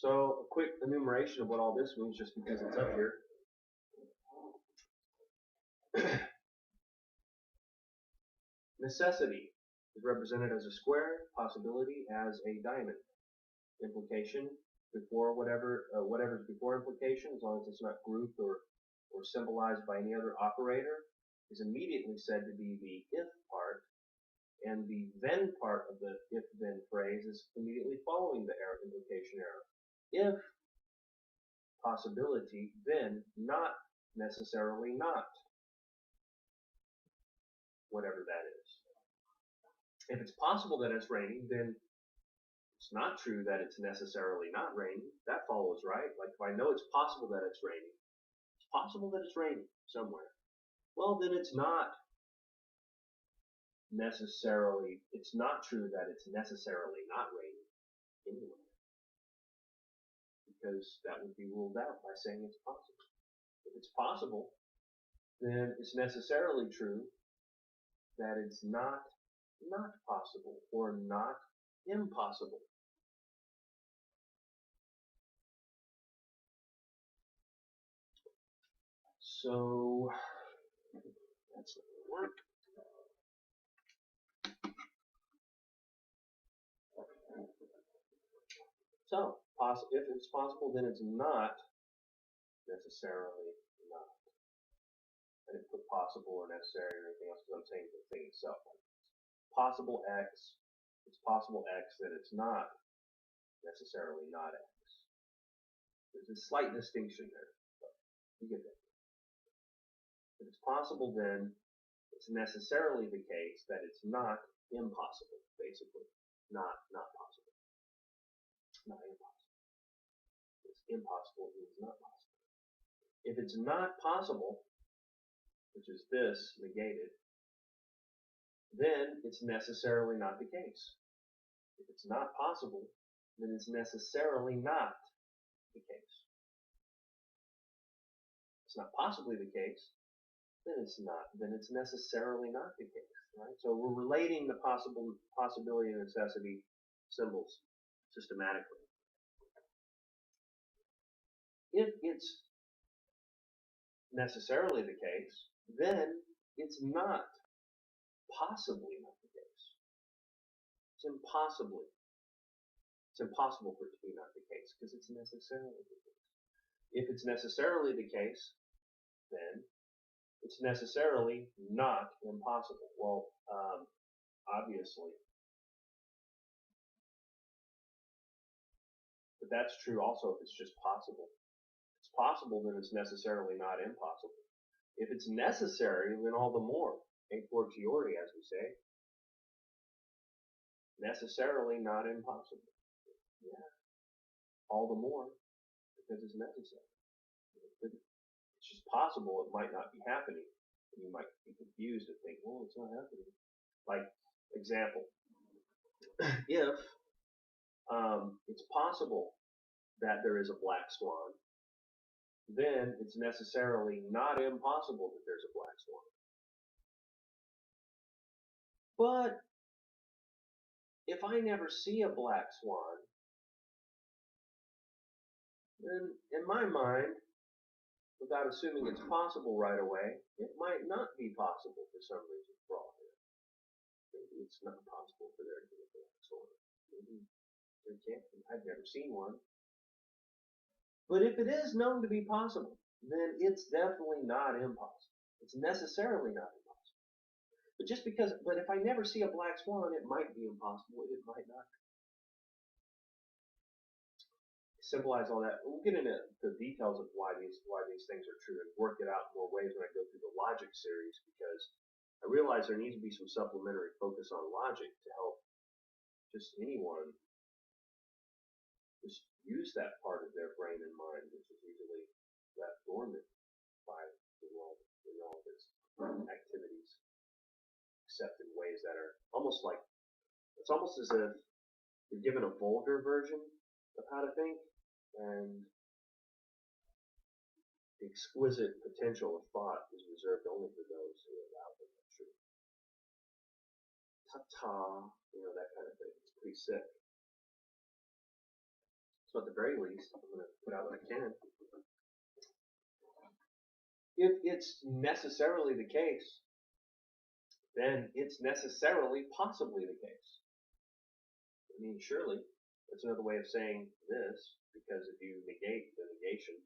So a quick enumeration of what all this means just because it's up here. Necessity is represented as a square, possibility as a diamond. Implication before whatever's before implication, as long as it's not grouped or symbolized by any other operator, is immediately said to be the if part, and the then part of the if-then phrase is immediately following the implication error. If possibility, then not necessarily not, whatever that is. If it's possible that it's raining, then it's not true that it's necessarily not raining. That follows, right? Like if I know it's possible that it's raining, it's possible that it's raining somewhere. Well, then it's not necessarily, it's not true that it's necessarily not raining anywhere. Because that would be ruled out by saying it's possible. If it's possible, then it's necessarily true that it's not possible or not impossible. So that's not going to work. So if it's possible, then it's not necessarily not. I didn't put possible or necessary or anything else because I'm saying the thing itself. Possible X, it's possible X, then it's not necessarily not X. There's a slight distinction there, but you get that. If it's possible, then it's necessarily the case that it's not impossible, basically. Not possible. Not impossible. It's impossible means not possible. If it's not possible, which is this negated, then it's necessarily not the case. If it's not possible, then it's necessarily not the case. It's not possibly the case, then it's necessarily not the case, right? So we're relating the possibility and necessity symbols systematically. If it's necessarily the case, then it's not possibly not the case. It's impossible for it to be not the case because it's necessarily the case. If it's necessarily the case, then it's necessarily not impossible. Well, obviously. But that's true also if it's just possible. If it's possible, then it's necessarily not impossible. If it's necessary, then all the more. A fortiori, as we say. Necessarily not impossible. Yeah. All the more because it's necessary. It's just possible it might not be happening. And you might be confused and think, well, it's not happening. Like, example, if it's possible that there is a black swan, then it's necessarily not impossible that there's a black swan. But if I never see a black swan, then in my mind, without assuming it's possible right away, it might not be possible for some reason for all here. Maybe it's not possible for there to be a black swan. Maybe there can't be. I've never seen one. But if it is known to be possible, then it's definitely not impossible. It's necessarily not impossible. But if I never see a black swan, it might be impossible. It might not be. Symbolize all that. We'll get into the details of why these things are true and work it out in more ways when I go through the logic series, because I realize there needs to be some supplementary focus on logic to help just anyone just use that part of their brain and mind, which is usually left dormant by all of its activities, except in ways that are almost like, it's almost as if you're given a vulgar version of how to think, and the exquisite potential of thought is reserved only for those who allow them to truth. Ta-ta, that kind of thing. It's pretty sick. So at the very least, I'm going to put out what I can. If it's necessarily the case, then it's necessarily possibly the case. I mean, surely, that's another way of saying this, because if you negate the negation,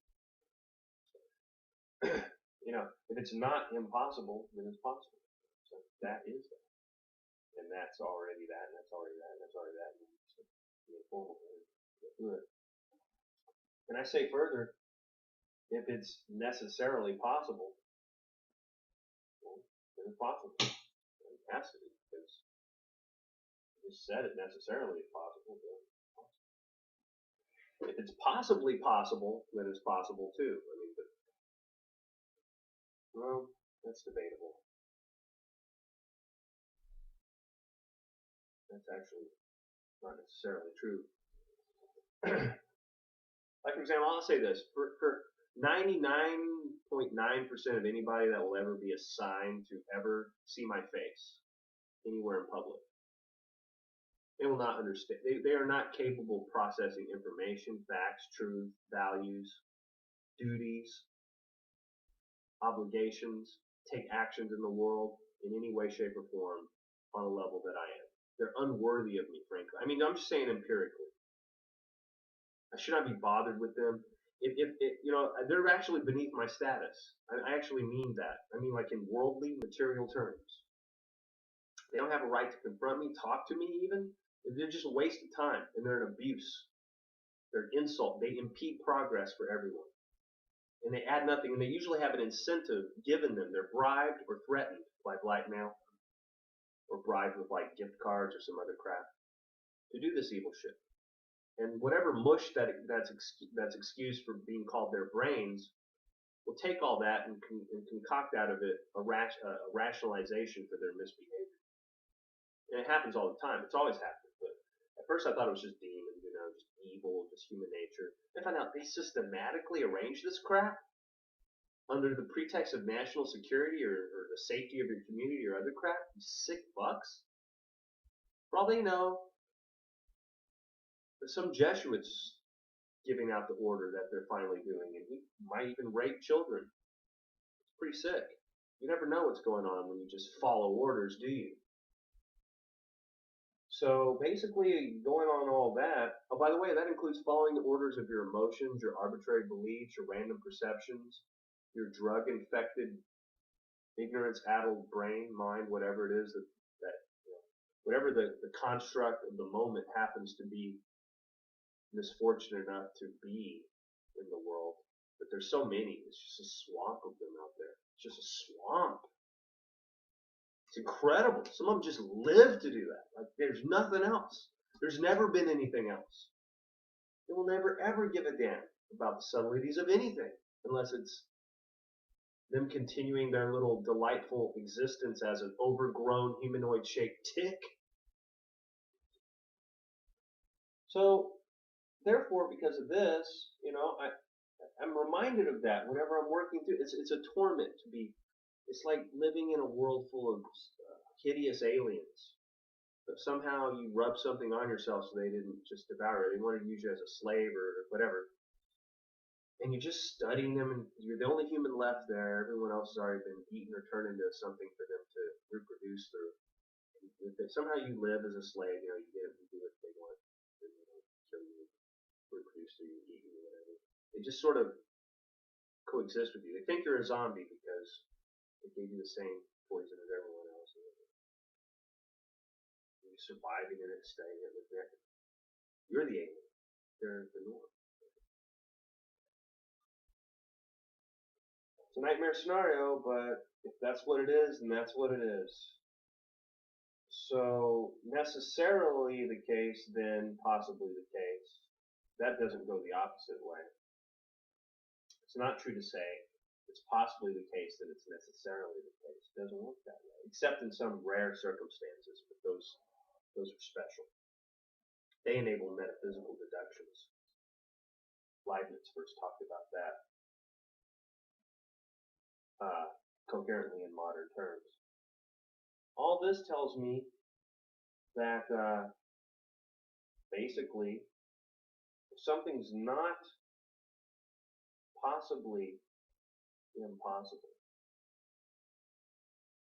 if it's not impossible, then it's possible. So that is that. And that's already that, and that's already that, and that's already that. And so, good. And I say further, if it's necessarily possible, well, then it's possible. It has to be, because you said it necessarily is possible. Then it's possible. If it's possibly possible, then it's possible too. I mean, but, well, that's debatable. That's actually not necessarily true. Like, for example, I'll say this. For 99.9% of anybody that will ever be assigned to ever see my face anywhere in public, they will not understand. They are not capable of processing information, facts, truth, values, duties, obligations, take actions in the world in any way, shape, or form on a level that I am. They're unworthy of me, frankly. I mean, I'm just saying empirically. I should not be bothered with them. They're actually beneath my status. I actually mean that. I mean, like in worldly, material terms. They don't have a right to confront me, talk to me even. They're just a waste of time, and they're an abuse. They're an insult. They impede progress for everyone. And they add nothing, and they usually have an incentive given them. They're bribed or threatened by blackmail, or bribed with like gift cards or some other crap to do this evil shit. And whatever mush that's excused for being called their brains will take all that and concoct out of it a rationalization for their misbehavior. And it happens all the time. It's always happened. But at first I thought it was just demons, just evil, just human nature. I found out they systematically arrange this crap under the pretext of national security or the safety of your community or other crap. You sick fucks. For all they know, there's some Jesuits giving out the order that they're finally doing, and he might even rape children. It's pretty sick. You never know what's going on when you just follow orders, do you? So basically, going on all that, oh, by the way, that includes following the orders of your emotions, your arbitrary beliefs, your random perceptions, your drug-infected, ignorance-addled brain, mind, whatever it is whatever the construct of the moment happens to be misfortunate enough to be in the world. But there's so many. It's just a swamp of them out there. It's just a swamp. It's incredible. Some of them just live to do that. Like, there's nothing else. There's never been anything else. They will never ever give a damn about the subtleties of anything unless it's them continuing their little delightful existence as an overgrown humanoid-shaped tick. So, therefore, because of this, I'm reminded of that whenever I'm working through. It's a torment to be. It's like living in a world full of hideous aliens. But somehow you rub something on yourself so they didn't just devour it. They wanted to use you as a slave or whatever. And you're just studying them, and you're the only human left there. Everyone else has already been eaten or turned into something for them to reproduce through. If somehow you live as a slave, you do what they want. Kill you, reproduce through you, eat you, whatever. They just sort of coexist with you. They think you're a zombie because they gave you the same poison as everyone else. You're surviving in it, staying in it. You're the alien. They're the norm. It's a nightmare scenario, but if that's what it is, then that's what it is. So, necessarily the case, then possibly the case. That doesn't go the opposite way. It's not true to say it's possibly the case that it's necessarily the case. It doesn't work that way, except in some rare circumstances, but those are special. They enable metaphysical deductions. Leibniz first talked about that coherently in modern terms. All this tells me that basically If something's not possibly impossible,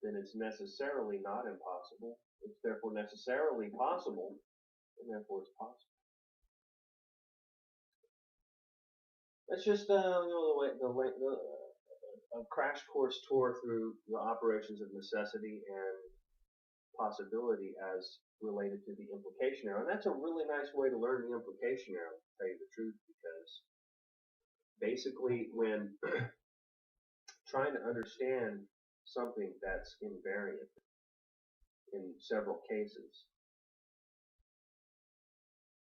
then it's necessarily not impossible. It's therefore necessarily possible, and therefore it's possible. That's just a crash course tour through the operations of necessity and possibility as related to the implication arrow. And that's a really nice way to learn the implication arrow, to tell you the truth, because basically when trying to understand something that's invariant in several cases,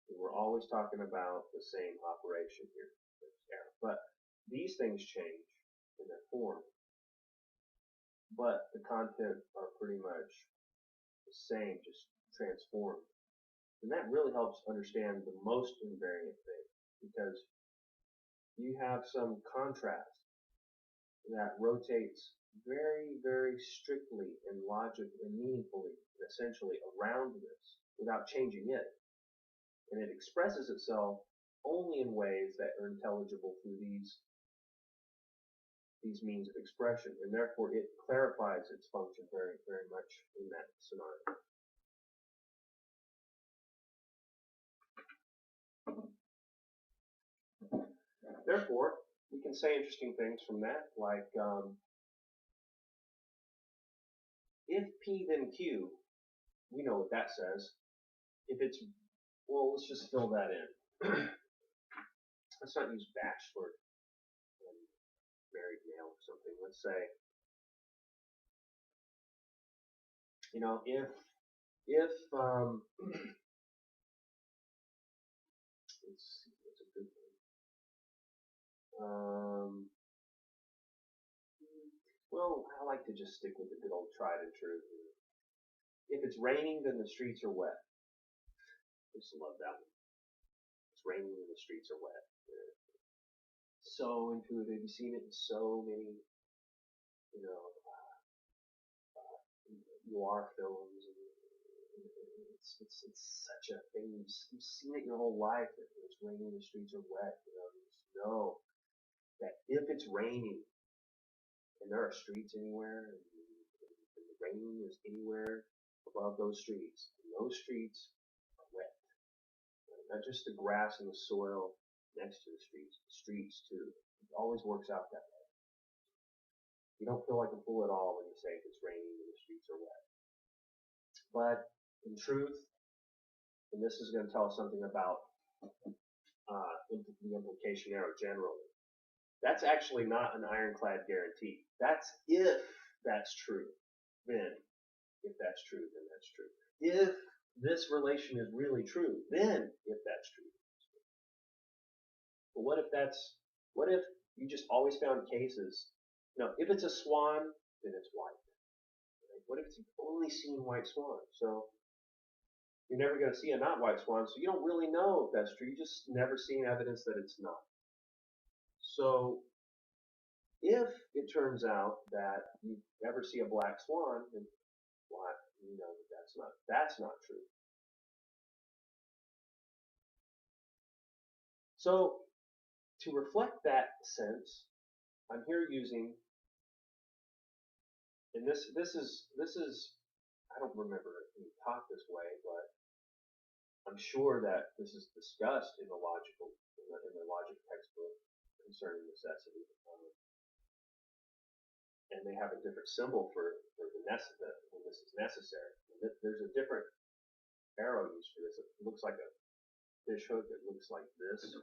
we're always talking about the same operation here. But these things change in their form, but the content are pretty much the same, just transformed. And that really helps understand the most invariant thing, because you have some contrast that rotates very, very strictly and logically and meaningfully, and essentially around this without changing it. And it expresses itself only in ways that are intelligible through these means of expression, and therefore it clarifies its function very, very much in that scenario. Therefore, we can say interesting things from that, like if P then Q, we know what that says. If it's, well, let's just fill that in. Let's not use bachelor and married male or something. Let's say, you know, if let's see, what's a good one? Well, I like to just stick with the good old tried and true. If it's raining, then the streets are wet. I used to love that one. It's raining and the streets are wet. So intuitive. You've seen it in so many, you know, noir films. It's such a thing. You've seen it your whole life. That it's raining, the streets are wet. You just know that if it's raining and there are streets anywhere, and the rain is anywhere above those streets, and those streets are wet. Not just the grass and the soil next to the streets too. It always works out that way. You don't feel like a fool at all when you say it's raining and the streets are wet. But in truth, and this is going to tell us something about the implication arrow generally, that's actually not an ironclad guarantee. That's if that's true. Then, if that's true, then that's true. If this relation is really true, then if that's true. But what if you just always found cases, if it's a swan, then it's white. Right? What if you've only seen white swans? So you're never going to see a not white swan, so you don't really know if that's true. You just never seen evidence that it's not. So if it turns out that you never see a black swan, then you know that's not true. So to reflect that sense, I'm here using, and this is I don't remember it being taught this way, but I'm sure that this is discussed in the logic textbook concerning necessity. And they have a different symbol for when this is necessary. There's a different arrow used for this. It looks like a fish hook. It looks like this.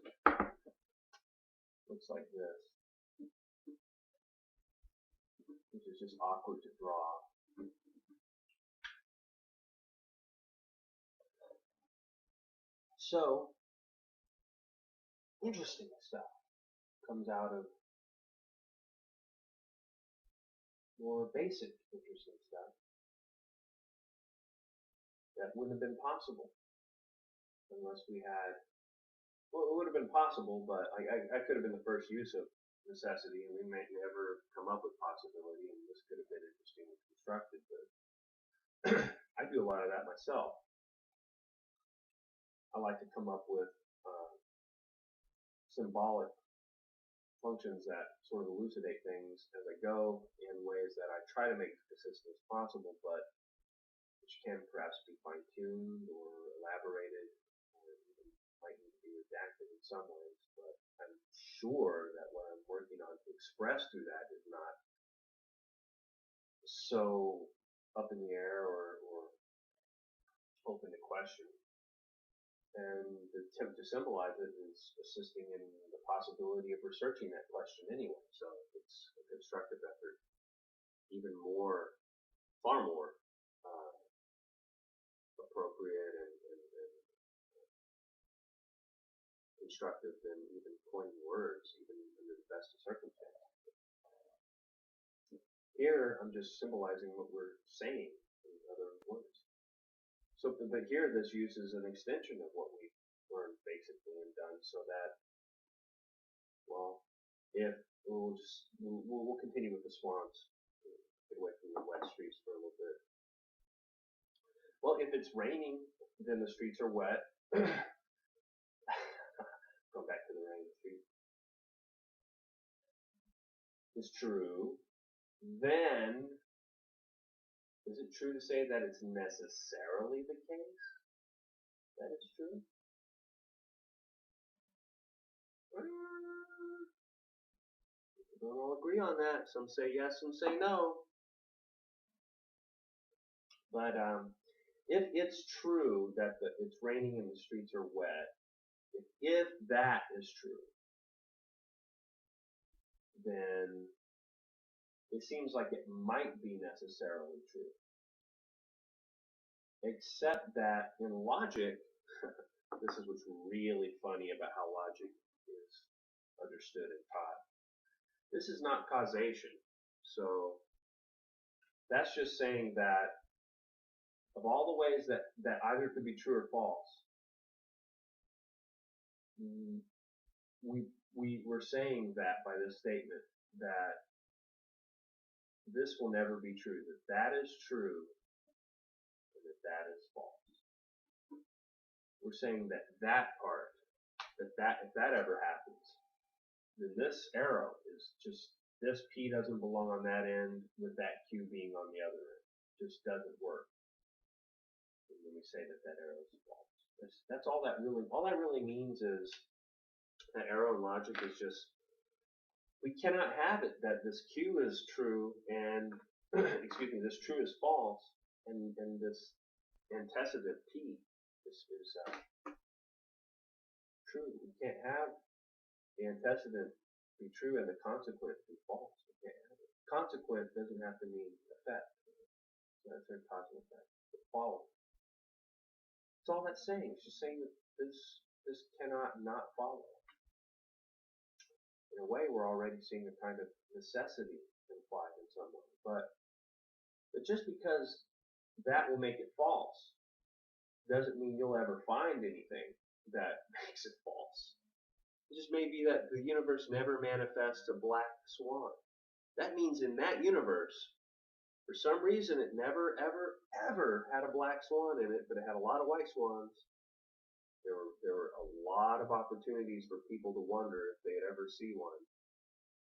Looks like this, which is just awkward to draw. So, interesting stuff comes out of more basic interesting stuff that wouldn't have been possible unless we had, well, it would have been possible, but I could have been the first use of necessity, and we may never come up with possibility, and this could have been interestingly constructed, but I do a lot of that myself. I like to come up with symbolic functions that sort of elucidate things as I go in ways that I try to make as consistent as possible, but which can perhaps be fine-tuned or elaborated, or even might need to be redacted in some ways. But I'm sure that what I'm working on to express through that is not so up in the air or open to question. And the attempt to symbolize it is assisting in the possibility of researching that question anyway. So it's a constructive effort, even more, far more appropriate and constructive than even coining words, even under the best of circumstances. Here, I'm just symbolizing what we're saying in other words. So, but here, this uses an extension of what we've learned basically and done, so that, well, if we'll continue with the swans, get away from the wet streets for a little bit. Well, if it's raining, then the streets are wet. Go back to the rain street. It's true. Then, is it true to say that it's necessarily the case that it's true? We don't all agree on that. Some say yes, some say no. But if it's true that it's raining and the streets are wet, if that is true, then it seems like it might be necessarily true. Except that in logic, this is what's really funny about how logic is understood and taught. This is not causation. So that's just saying that of all the ways that either could be true or false, we're saying that by this statement that this will never be true, that is true and that is false. We're saying that part, if that ever happens, then this arrow is just, this P doesn't belong on that end with that Q being on the other end. It just doesn't work. And when we say that arrow is false. That's all that really means is that arrow in logic is just, we cannot have it that this Q is true and, excuse me, this true is false, and this antecedent P is true. We can't have the antecedent be true and the consequent be false. We can't have it. Consequent doesn't have to mean effect. So that's our cause and effect. The follow. That's all that's saying. It's just saying that this cannot not follow. In a way, we're already seeing a kind of necessity implied in some way. But just because that will make it false doesn't mean you'll ever find anything that makes it false. It just may be that the universe never manifests a black swan. That means in that universe, for some reason, it never, ever, ever had a black swan in it, but it had a lot of white swans. There were a lot of opportunities for people to wonder if they'd ever see one.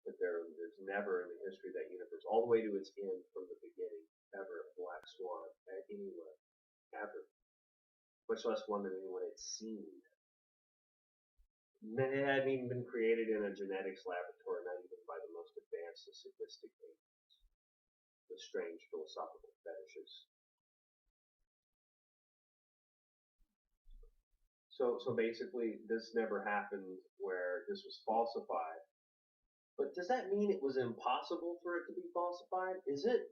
But there's never in the history of that universe, all the way to its end from the beginning, ever a black swan anywhere, ever. Much less one that anyone had seen. It hadn't even been created in a genetics laboratory, not even by the most advanced and sophisticated, the strange philosophical fetishes. So basically, this never happened where this was falsified. But does that mean it was impossible for it to be falsified? Is it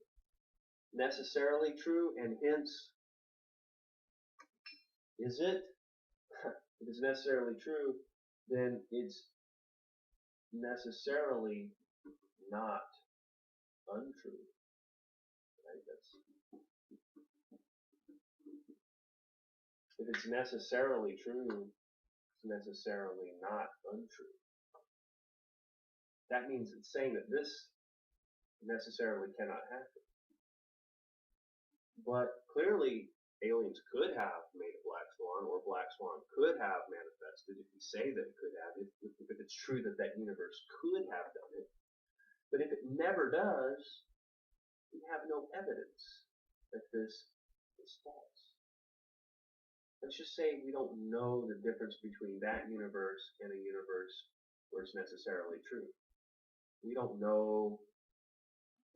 necessarily true, and hence, is it? If it's necessarily true, then it's necessarily not untrue. Right? If it's necessarily true, it's necessarily not untrue. That means it's saying that this necessarily cannot happen. But clearly, aliens could have made a black swan, or black swan could have manifested, if we say that it could have, if it's true that that universe could have done it. But if it never does, we have no evidence that this is false. Let's just say we don't know the difference between that universe and a universe where it's necessarily true. We don't know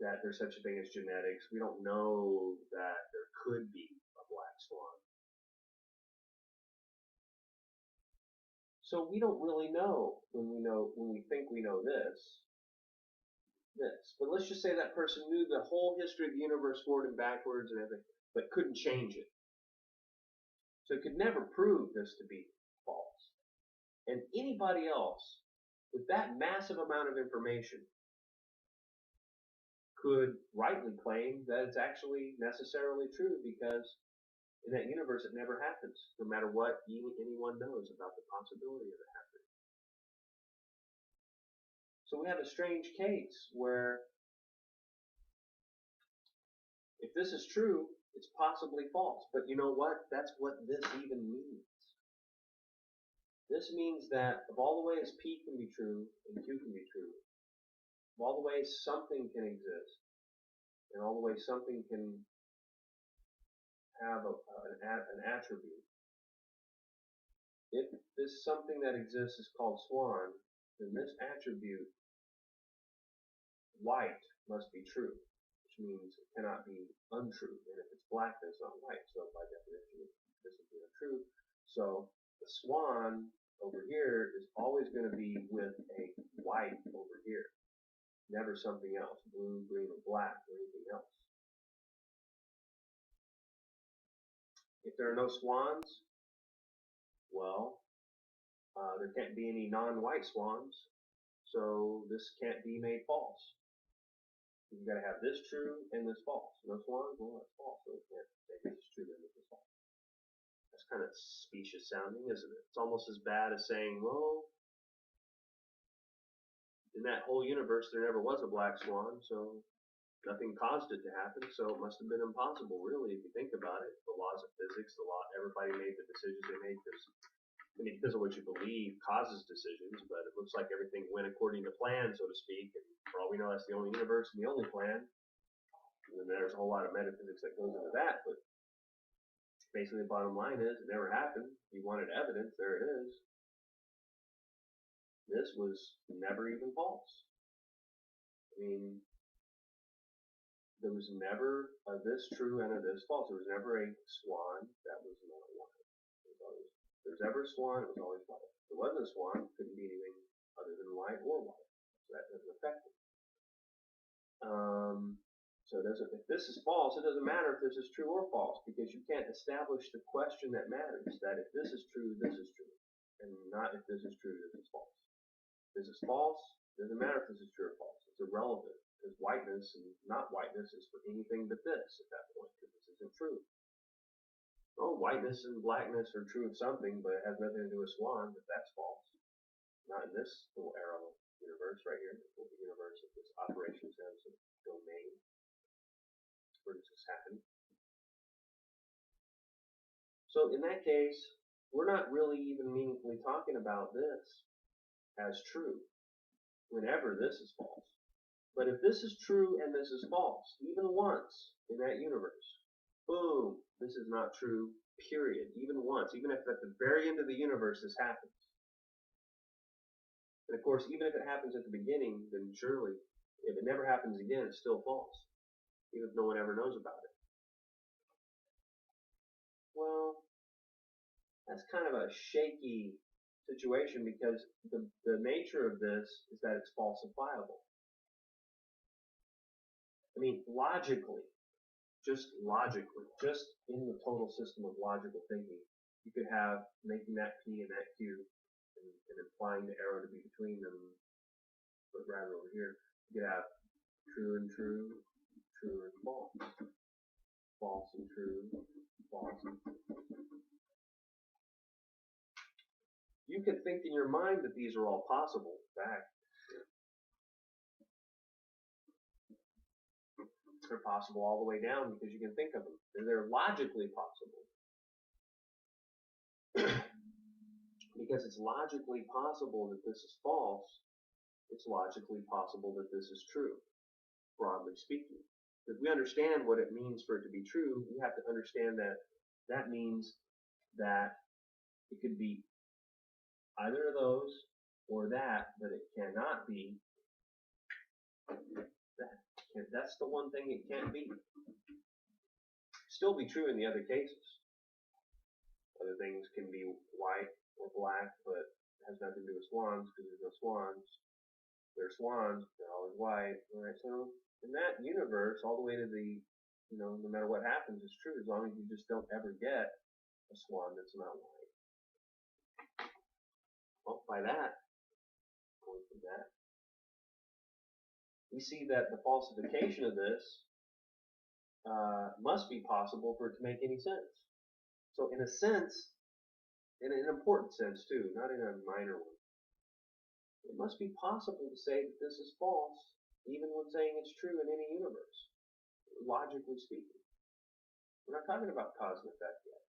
that there's such a thing as genetics. We don't know that there could be a black swan. So we don't really know when we think we know this. But let's just say that person knew the whole history of the universe forward and backwards and everything, but couldn't change it. So it could never prove this to be false. And anybody else with that massive amount of information could rightly claim that it's actually necessarily true, because in that universe it never happens, no matter what anyone knows about the possibility of it happening. So we have a strange case where if this is true, it's possibly false. But you know what? That's what this even means. This means that of all the ways P can be true and Q can be true, of all the ways something can exist, and all the ways something can have an attribute, if this something that exists is called swan, then this attribute, white, must be true, which means it cannot be untrue. And if it's black, then it's not white. So by definition, this would be untrue. So the swan over here is always going to be with a white over here, never something else, blue, green, or black, or anything else. If there are no swans, well, there can't be any non-white swans, so this can't be made false. You've got to have this true and this false. No swans? Well, that's false. So we can't say this is true and this is false. That's kind of specious sounding, isn't it? It's almost as bad as saying, well, in that whole universe there never was a black swan, so nothing caused it to happen, so it must have been impossible, really, if you think about it. The laws of physics, everybody made the decisions they made. Because of what you believe causes decisions, but it looks like everything went according to plan, so to speak, and for all we know, that's the only universe and the only plan. And then there's a whole lot of metaphysics that goes into that, but basically the bottom line is, it never happened. If you wanted evidence, there it is. This was never even false. I mean, there was never a this true and a this false. There was never a swan that was not white. If there's ever a swan, it was always white. If there wasn't a swan, it couldn't be anything other than white or white. So that doesn't affect it. So if this is false, it doesn't matter if this is true or false, because you can't establish the question that matters, that if this is true, this is true, and not if this is true, this is false. If this is false, it doesn't matter if this is true or false. It's irrelevant, because whiteness and not whiteness is for anything but this at that point, because this isn't true. Oh, whiteness and blackness are true of something, but it has nothing to do with swan, but that's false. Not in this little arrow universe right here, this little universe of this operation sense of domain. Where does this happen? So in that case, we're not really even meaningfully talking about this as true, whenever this is false. But if this is true and this is false, even once in that universe, boom, this is not true, period. Even once, even if at the very end of the universe this happens. And of course, even if it happens at the beginning, then surely, if it never happens again, it's still false, even if no one ever knows about it. Well, that's kind of a shaky situation, because the nature of this is that it's falsifiable. I mean, logically, just in the total system of logical thinking, you could have making that P and that Q and implying the arrow to be between them, but rather over here, you could have true and true, true and false, false and true, false and true. You could think in your mind that these are all possible. In fact, They're possible all the way down because you can think of them. They're logically possible. Because it's logically possible that this is false, it's logically possible that this is true, broadly speaking. If we understand what it means for it to be true, we have to understand that that means that it could be either of those or that, but it cannot be that. That's the one thing it can't be. Still be true in the other cases. Other things can be white or black, but it has nothing to do with swans because there's no swans. They're swans, they're always white. Alright, so in that universe, all the way to the, no matter what happens, it's true as long as you just don't ever get a swan that's not white. Well, by that, going from that, we see that the falsification of this must be possible for it to make any sense. So in a sense, in an important sense too, not in a minor one, it must be possible to say that this is false, even when saying it's true in any universe, logically speaking. We're not talking about cause and effect yet.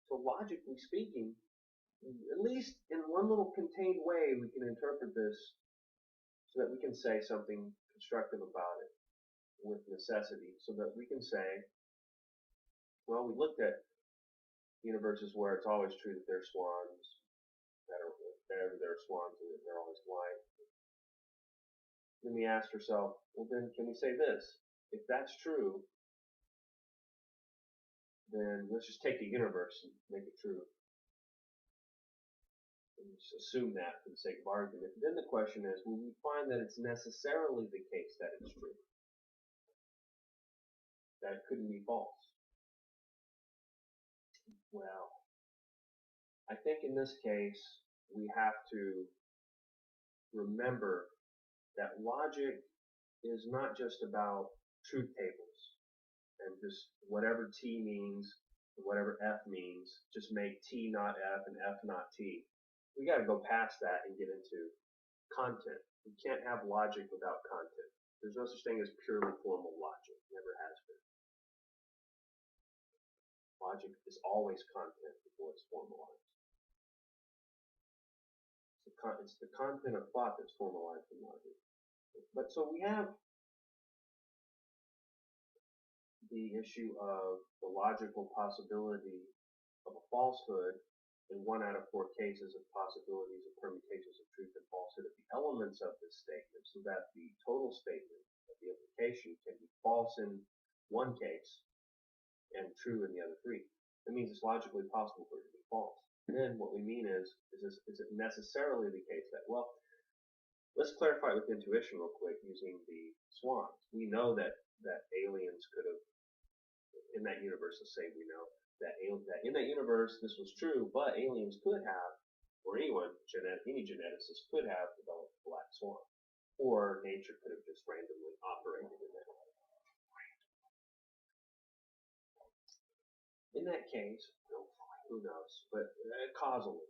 So logically speaking, at least in one little contained way, we can interpret this so that we can say something constructive about it with necessity, so that we can say, well, we looked at universes where it's always true that they're swans, that are, whenever there are swans, they're always white. Then we asked ourselves, well, then can we say this? If that's true, then let's just take the universe and make it true. And just assume that for the sake of argument. Then the question is, will we find that it's necessarily the case that it's true? That it couldn't be false? Well, I think in this case, we have to remember that logic is not just about truth tables and just whatever T means, whatever F means, just make T not F and F not T. We got to go past that and get into content. We can't have logic without content. There's no such thing as purely formal logic. Never has been. Logic is always content before it's formalized. It's the content of thought that's formalized in logic. But so we have the issue of the logical possibility of a falsehood in 1 out of 4 cases of possibilities of permutations of truth and falsehood of the elements of this statement, so that the total statement of the implication can be false in one case and true in the other 3. That means it's logically possible for it to be false. And then what we mean is it necessarily the case that, well, let's clarify with intuition real quick using the swans. We know that aliens could have, in that universe, let's say we know that in that universe this was true, but aliens could have, or anyone, any geneticist could have developed a black swan, or nature could have just randomly operated in that way. In that case, who knows, but causally.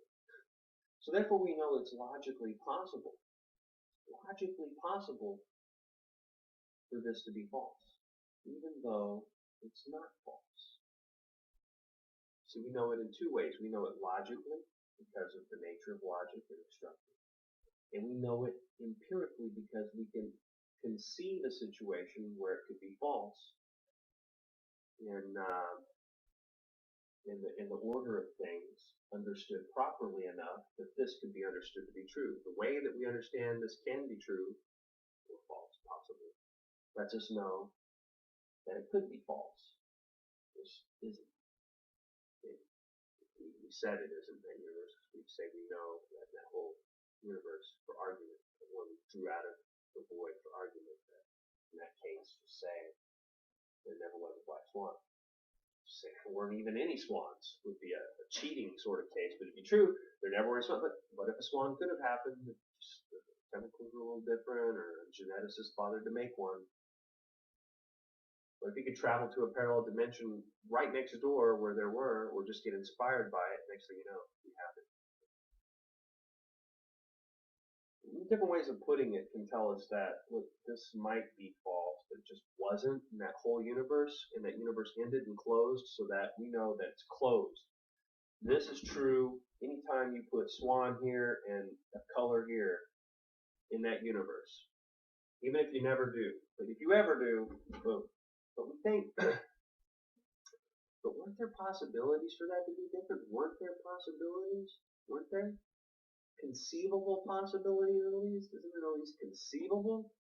So therefore we know it's logically possible for this to be false, even though it's not false. So we know it in 2 ways. We know it logically, because of the nature of logic and instruction. And we know it empirically because we can conceive a situation where it could be false in the order of things, understood properly enough that this could be understood to be true. The way that we understand this can be true, or false possibly, lets us know that it could be false. This isn't. We said it isn't that universe, we say we know that whole universe for argument, when we drew out of the void for argument, that in that case, just say there never was a black swan. Just say there weren't even any swans would be a cheating sort of case, but it'd be true, there never were a swan. But if a swan could have happened, just the chemicals were a little different, or a geneticist bothered to make one. Or if you could travel to a parallel dimension right next door where there were, or just get inspired by it, next thing you know, you have it. Different ways of putting it can tell us that, look, this might be false, that it just wasn't in that whole universe, and that universe ended and closed so that we know that it's closed. This is true anytime you put swan here and a color here in that universe. Even if you never do. But if you ever do, boom. But we think, but weren't there possibilities for that to be different? Weren't there possibilities? Weren't there? Conceivable possibilities at least? Isn't it at least conceivable?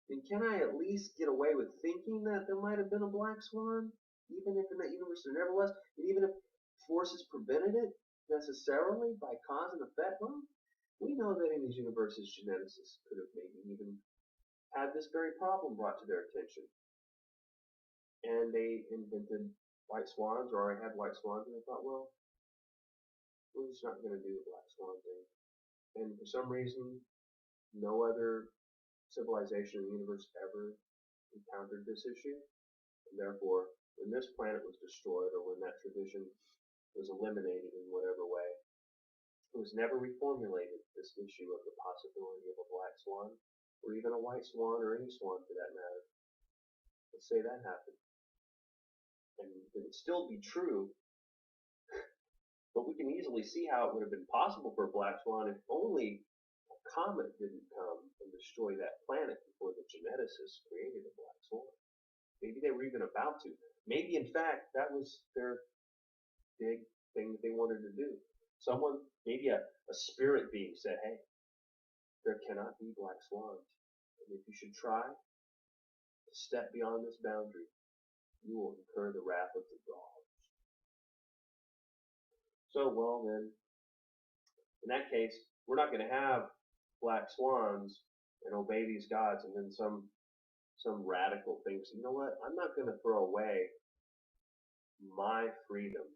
And can I at least get away with thinking that there might have been a black swan? Even if in that universe there never was? And even if forces prevented it necessarily by cause and effect? Well, we know that in these universes geneticists could have maybe even had this very problem brought to their attention. And they invented white swans, or I had white swans, and they thought, well, we're just not going to do the black swan thing. And for some reason, no other civilization in the universe ever encountered this issue. And therefore, when this planet was destroyed, or when that tradition was eliminated in whatever way, it was never reformulated, this issue of the possibility of a black swan, or even a white swan, or any swan for that matter. Let's say that happened. And it would still be true, but we can easily see how it would have been possible for a black swan if only a comet didn't come and destroy that planet before the geneticists created a black swan. Maybe they were even about to. Maybe, in fact, that was their big thing that they wanted to do. Someone, maybe a spirit being said, hey, there cannot be black swans. And if you should try to step beyond this boundary, you will incur the wrath of the gods. So, well then, in that case, we're not going to have black swans and obey these gods, and then some radical thinks, you know what, I'm not going to throw away my freedom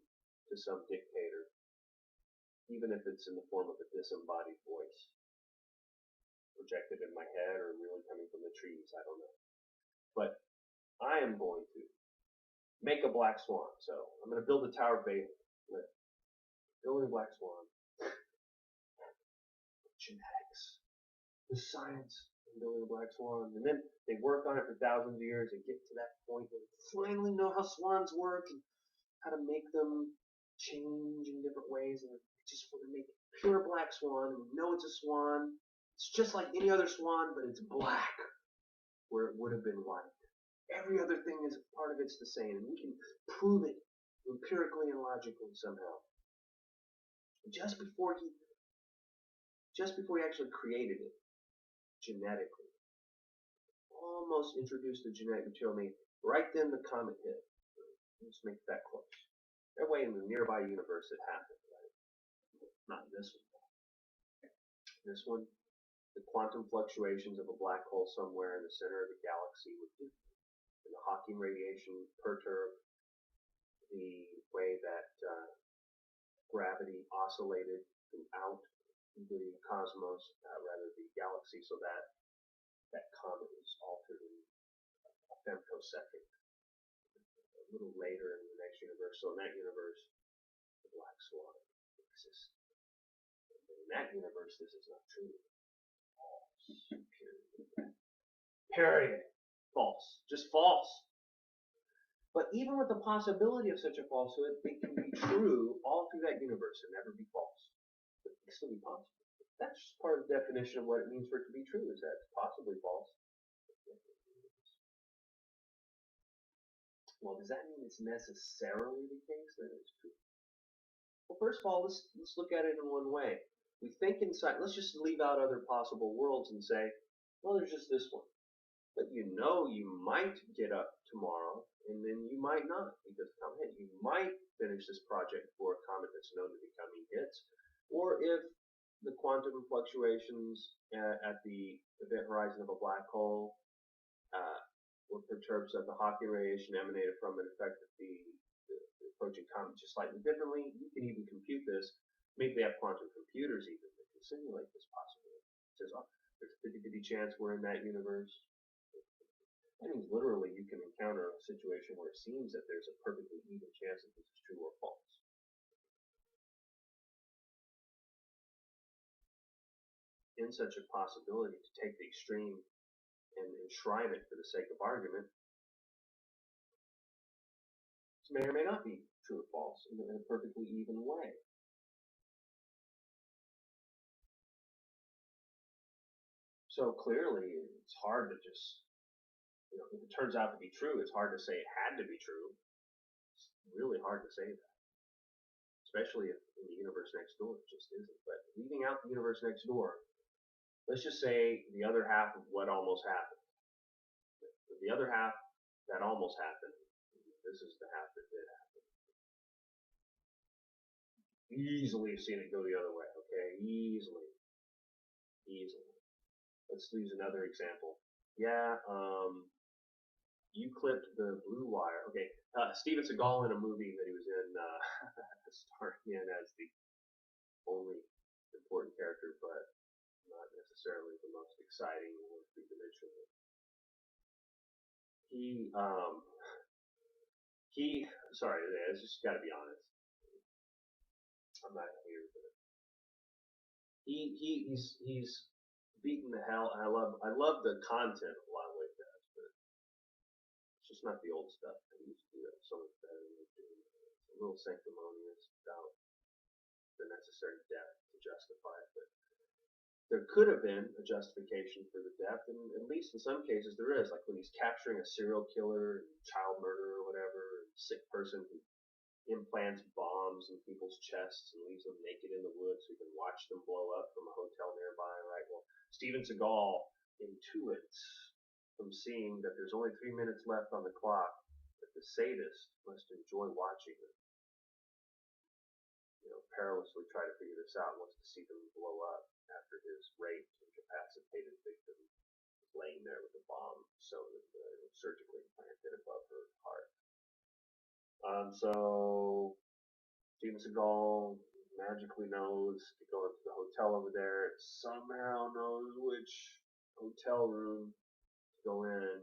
to some dictator, even if it's in the form of a disembodied voice, projected in my head or really coming from the trees, I don't know. But I am going to make a black swan. So I'm going to build a Tower of Babel with building a black swan. Genetics, the science of building a black swan. And then they work on it for thousands of years and get to that point where they finally know how swans work and how to make them change in different ways. And they just want to make a pure black swan. And we know it's a swan. It's just like any other swan, but it's black where it would have been white. Every other thing is part of it's the same, and we can prove it empirically and logically somehow. Just before he actually created it, genetically, almost introduced the genetic material. Right then the comet hit. Let's make that close. That way, in the nearby universe, it happened. Right? Not this one. This one, the quantum fluctuations of a black hole somewhere in the center of the galaxy would do. And the Hawking radiation perturbed the way that gravity oscillated throughout the cosmos, rather the galaxy, so that that comet was altered in a femtosecond. A little later in the next universe, so in that universe, the black swan exists. But in that universe, this is not true. False. Period. False. Just false. But even with the possibility of such a falsehood, it can be true all through that universe and never be false. But it can still be possible. That's just part of the definition of what it means for it to be true, is that it's possibly false. Well, does that mean it's necessarily the case that it's true? Well, first of all, let's look at it in one way. We think inside, let's just leave out other possible worlds and say, well, there's just this one. But you know you might get up tomorrow, and then you might not, because you might finish this project before a comet that's known to be coming hits, or if the quantum fluctuations at the event horizon of a black hole or perturbs of the Hawking radiation emanated from and affected the approaching comet just slightly differently. You can even compute this. Maybe they have quantum computers even that can simulate this possibility. It says, oh, there's a 50-50 chance we're in that universe. That means literally you can encounter a situation where it seems that there's a perfectly even chance that this is true or false. In such a possibility, to take the extreme and enshrine it for the sake of argument, this may or may not be true or false in a perfectly even way. So clearly, it's hard to just, if it turns out to be true, it's hard to say it had to be true. It's really hard to say that, especially if in the universe next door it just isn't. But leaving out the universe next door, let's just say the other half of what almost happened. The other half that almost happened, this is the half that did happen. Easily have seen it go the other way, okay? Easily. Let's use another example. Yeah, you clipped the blue wire. Okay, Steven Seagal in a movie that he was in, starring in as the only important character, but not necessarily the most exciting or three-dimensional. Sorry, I just got to be honest. I'm not here, but he's beaten the hell. I love the content a lot of what he does, but it's just not the old stuff. He used to do it so much better than he's doing. It's a little sanctimonious without the necessary depth to justify it, but there could have been a justification for the depth, and at least in some cases there is, like when he's capturing a serial killer, child murderer, or whatever, sick person who implants bombs in people's chests and leaves them naked in the woods so you can watch them blow up from a hotel nearby, right? Well, Steven Seagal intuits from seeing that there's only 3 minutes left on the clock that the sadist must enjoy watching them, perilously try to figure this out, wants to see them blow up after his raped, incapacitated victim is laying there with a bomb surgically implanted above her heart. So Steven Seagal magically knows to go into the hotel over there. It somehow knows which hotel room to go in.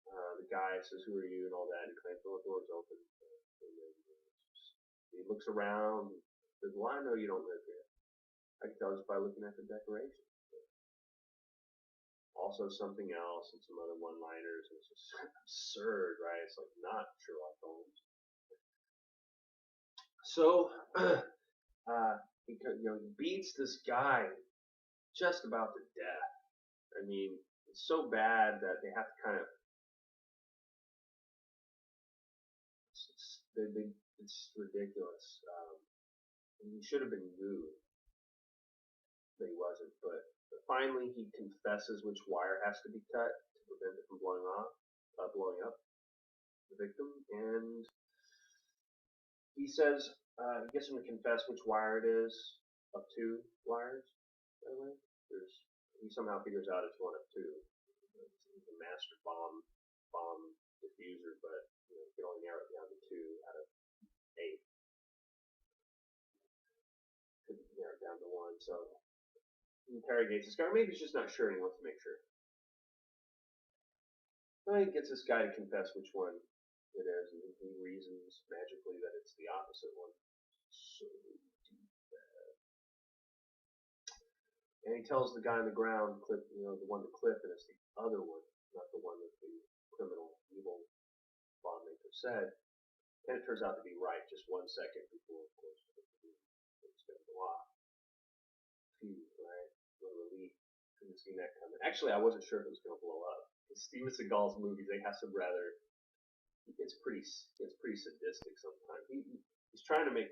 The guy says, "Who are you?" and all that. He claims, "Well, the door's open." And then he looks around and says, "Well, I know you don't live here. I can tell just by looking at the decorations." Also something else and some other one-liners. It's just absurd, right? It's like not Sherlock Holmes. So, he beats this guy just about to death. I mean, it's so bad that they have to kind of, it's ridiculous. He should have been moved, but he wasn't. But finally, he confesses which wire has to be cut to prevent it from blowing up the victim, and he says he gets him to confess which wire it is of 2 wires. By the way, he somehow figures out it's one of 2. It's a master bomb diffuser, but you can only narrow it down to 2 out of 8. Could narrow it down to 1. So he interrogates this guy. Or maybe he's just not sure and he wants to make sure. Well, he gets this guy to confess which one it is, and he reasons magically that it's the opposite one. So deep bad. And he tells the guy on the ground, the one to clip, and it's the other one, not the one that the criminal, evil bomb maker said. And it turns out to be right just 1 second before, of course, it's going to go off. Phew, right? What a relief. Couldn't see that coming. Actually, I wasn't sure if it was going to blow up. In Steven Seagal's movies, they have some rather, it's pretty sadistic sometimes. He's trying to bring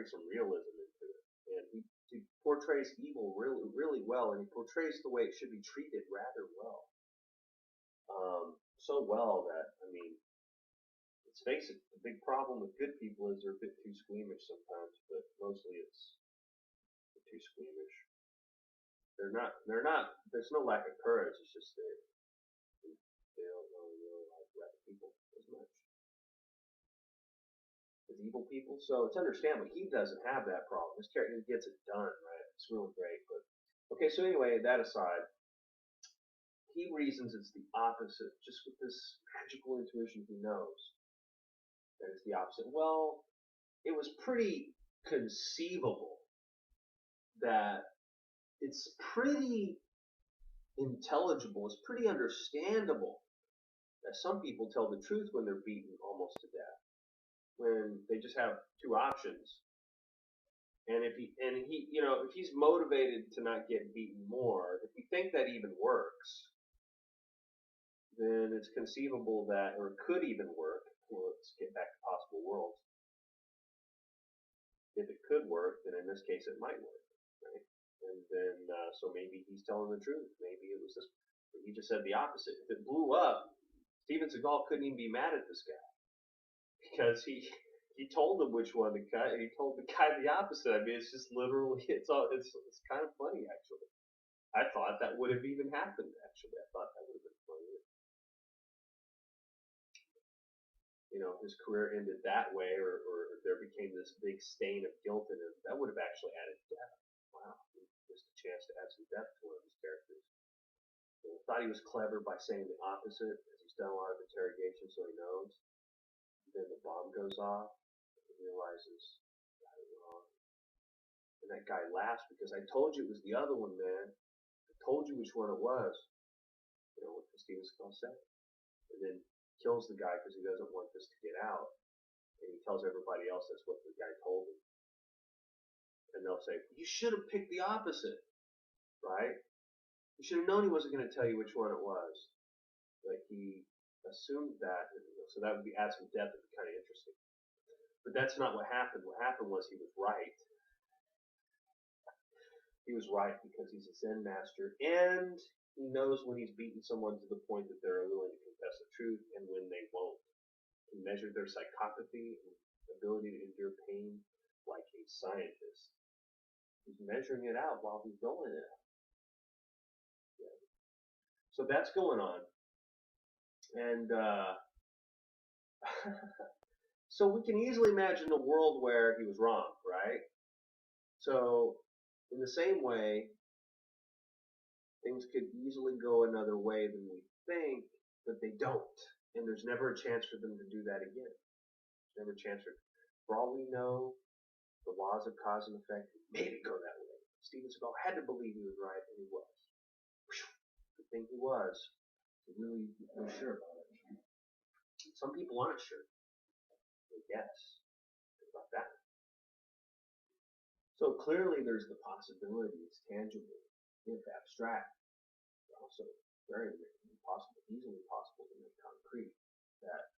some realism into it, and he portrays evil really well, and he portrays the way it should be treated rather well. So well that, I mean, let's face it, the big problem with good people is they're a bit too squeamish sometimes, but mostly it's too squeamish. They're not, there's no lack of courage, it's just they don't really like right people as much as evil people. So it's understandable. He doesn't have that problem. His character gets it done, right? It's really great. But okay, so anyway, that aside, he reasons it's the opposite. Just with this magical intuition, he knows that it's the opposite. Well, it was pretty conceivable that it's pretty intelligible. It's pretty understandable that some people tell the truth when they're beaten almost to death, when they just have two options. And if he's motivated to not get beaten more, if you think that even works, then it's conceivable that, or it could even work. Well, let's get back to possible worlds. If it could work, then in this case it might work, right? And then, so maybe he's telling the truth. Maybe it was this. He just said the opposite. If it blew up, Steven Seagal couldn't even be mad at this guy because he told him which one to cut, and he told the guy the opposite. I mean, it's just literally, it's kind of funny actually. I thought that would have even happened. Actually, I thought that would have been funny. His career ended that way, or there became this big stain of guilt in him. That would have actually added depth. Wow, just a chance to add some depth to one of his characters. I thought he was clever by saying the opposite, as he's done a lot of interrogation, so he knows. Then the bomb goes off, and he realizes he got it wrong. And that guy laughs because I told you it was the other one, man. I told you which one it was. You know what Steven Seagal said? And then kills the guy because he doesn't want this to get out. And he tells everybody else that's what the guy told him. And they'll say, you should have picked the opposite, right? You should have known he wasn't going to tell you which one it was. Like he assumed that, so that would add some depth. It'd be kind of interesting. But that's not what happened. What happened was he was right. He was right because he's a Zen master, and he knows when he's beaten someone to the point that they're willing to confess the truth and when they won't. He measured their psychopathy and ability to endure pain like a scientist. He's measuring it out while he's doling it out. Yeah. So that's going on. And so we can easily imagine a world where he was wrong, right? So in the same way, things could easily go another way than we think, but they don't. And there's never a chance for them to do that again. There's never a chance for all we know, the laws of cause and effect made it go that way. Steven Seagal had to believe he was right, and he was. Good thing he was. He really was sure about it. Some people aren't sure. They guess. Think about that. So clearly there's the possibility, it's tangible, if abstract, but also very possible, easily possible to make concrete, that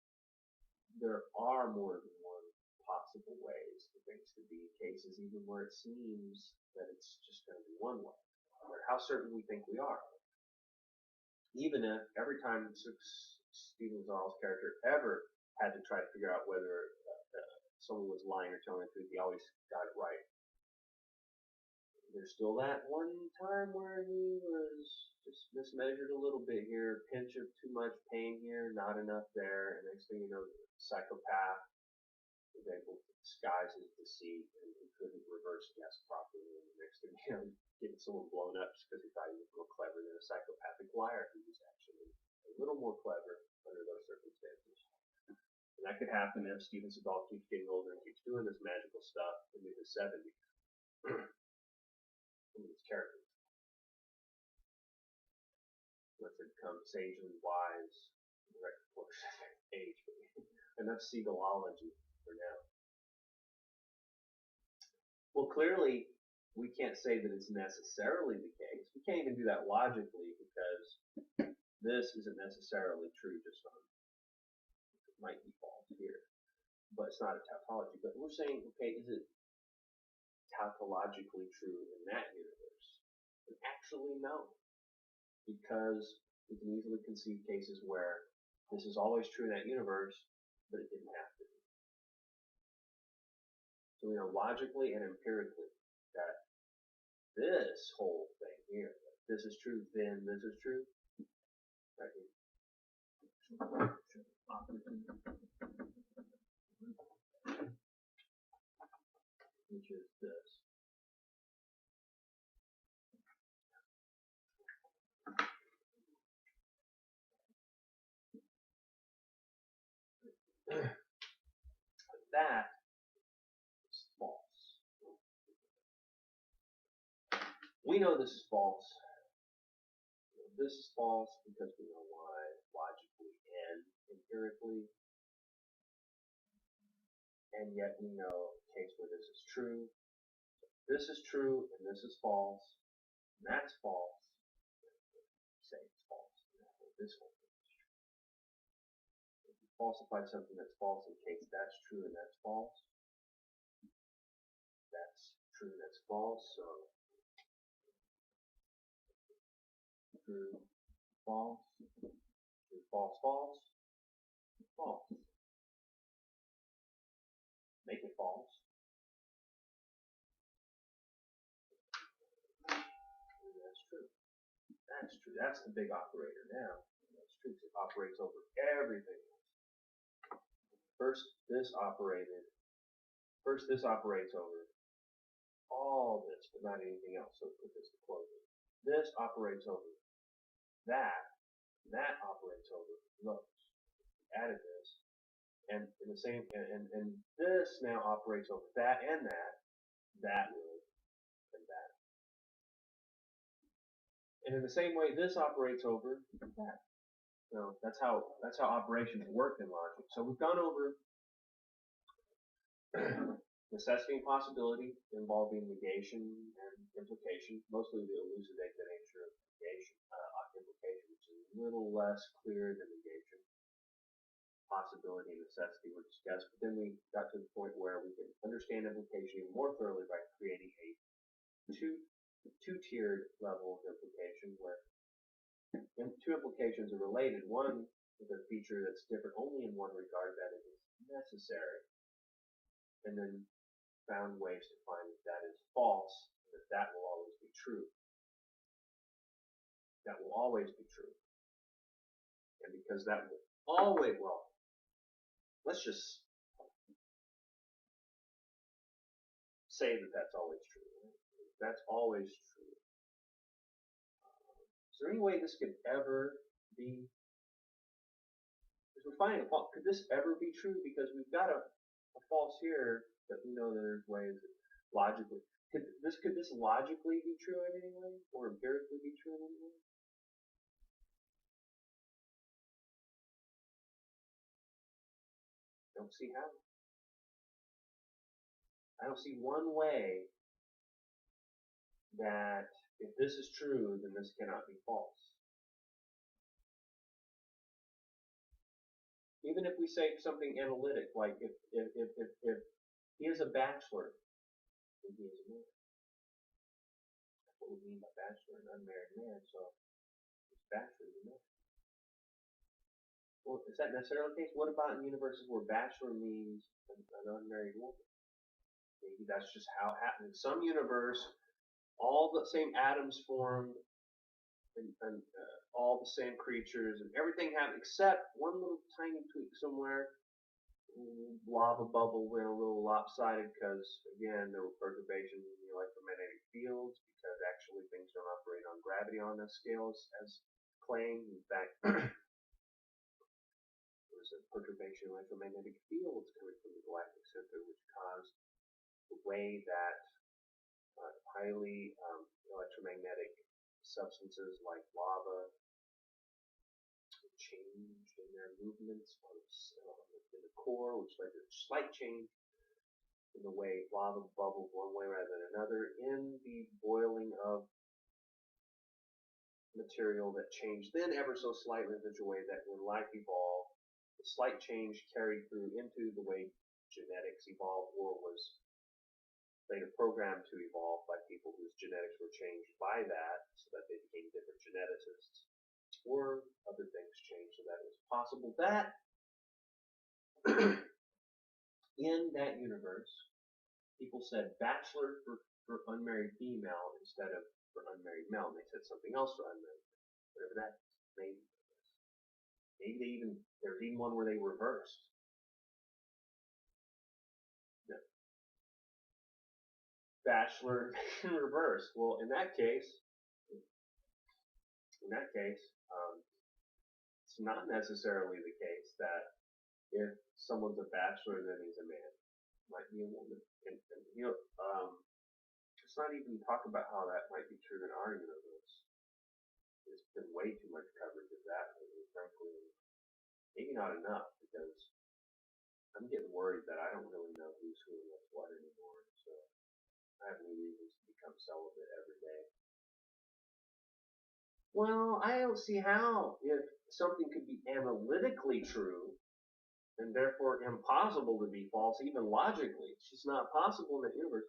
there are more than one possible ways for things to be, cases even where it seems that it's just going to be one way, no matter how certain we think we are. Even if every time Steven Seagal's character ever had to try to figure out whether someone was lying or telling the truth, he always got it right. There's still that one time where he was just mismeasured a little bit here, pinch of too much pain here, not enough there, and next thing you know, the psychopath was able to disguise his deceit and he couldn't reverse guess properly, and the next thing you know, getting someone blown up just because he thought he was more clever than a psychopathic liar who was actually a little more clever under those circumstances. And that could happen if Steven Seagal keeps getting older and keeps doing this magical stuff into his 70s. His characters. Once they become sagely wise in the right proportion of their age. Enough Seagalology for now. Well, clearly, we can't say that it's necessarily the case. We can't even do that logically because this isn't necessarily true just on it might be false here. But it's not a tautology. But we're saying, okay, is it tautologically true in that universe? And actually no, because we can easily conceive cases where this is always true in that universe, but it didn't have to be. So we know logically and empirically that this whole thing here, this is true, then this is true, right here. Which is this. That is false. We know this is false. this is false because we know why, logically and empirically, and yet we know a case where this is true. This is true and this is false, and that's false. Say it's false. This whole thing is true. If you falsify something that's false in case that's true and that's false, that's true and that's false, so true, false, true, false, false, false. Make it false. And that's true. That's true. That's the big operator now. That's true. It operates over everything else. First, this operates over all this, but not anything else. So put this to close it. This operates over that. That operates over those. Added this, and in the same, and this now operates over that and that would, and that. And in the same way, this operates over that. So that's how operations work in logic. So we've gone over necessity and possibility involving negation and implication, mostly to elucidate the nature of negation, implication, which is a little less clear than negation. Possibility and necessity were discussed, but then we got to the point where we can understand implication even more thoroughly by creating a two-tiered level of implication where two implications are related, one with a feature that's different only in one regard, that it is necessary, and then found ways to find that is false, and that will always be true. That will always be true. And because that will always, well, let's just say that that's always true. Right? That's always true. Is there any way this could ever be? Because we're finding a false. Could this ever be true? Because we've got a false here that we know there's ways that logically. Could this logically be true in any way, or empirically be true in any way? Don't see how. I don't see one way that if this is true, then this cannot be false. Even if we say something analytic, like if he is a bachelor, then he is a man. That's what we mean by bachelor, an unmarried man. So he's bachelor, he's a man. Well, is that necessarily the case? What about in universes where bachelor means an unmarried woman? Maybe that's just how it happened. In some universe, all the same atoms formed, and all the same creatures, and everything happened except one little tiny tweak somewhere. Lava bubble went a little lopsided because, again, there were perturbations in the electromagnetic fields, because actually things don't operate on gravity on this scale as claimed. In fact, there was a perturbation in electromagnetic fields coming from the galactic center, which caused the way that highly electromagnetic substances like lava changed in their movements in the core, which led to a slight change in the way lava bubbled one way rather than another in the boiling of material that changed then ever so slightly in such a way that when life evolved, the slight change carried through into the way genetics evolved or was later programmed to evolve by people whose genetics were changed by that, so that they became different geneticists, or other things changed so that it was possible that in that universe, people said bachelor for unmarried female instead of for unmarried male, and they said something else for unmarried, whatever that may be. Maybe there was even one where they reversed. Bachelor in reverse. Well, in that case, it's not necessarily the case that if someone's a bachelor, then he's a man. Might be a woman. And let's not even talk about how that might be true in our universe. Is been way too much coverage of that, and frankly, maybe not enough, because I'm getting worried that I don't really know who's who and what's what anymore, so I have new reasons to become celibate every day. Well, I don't see how, if something could be analytically true, and therefore impossible to be false, even logically. It's just not possible in the universe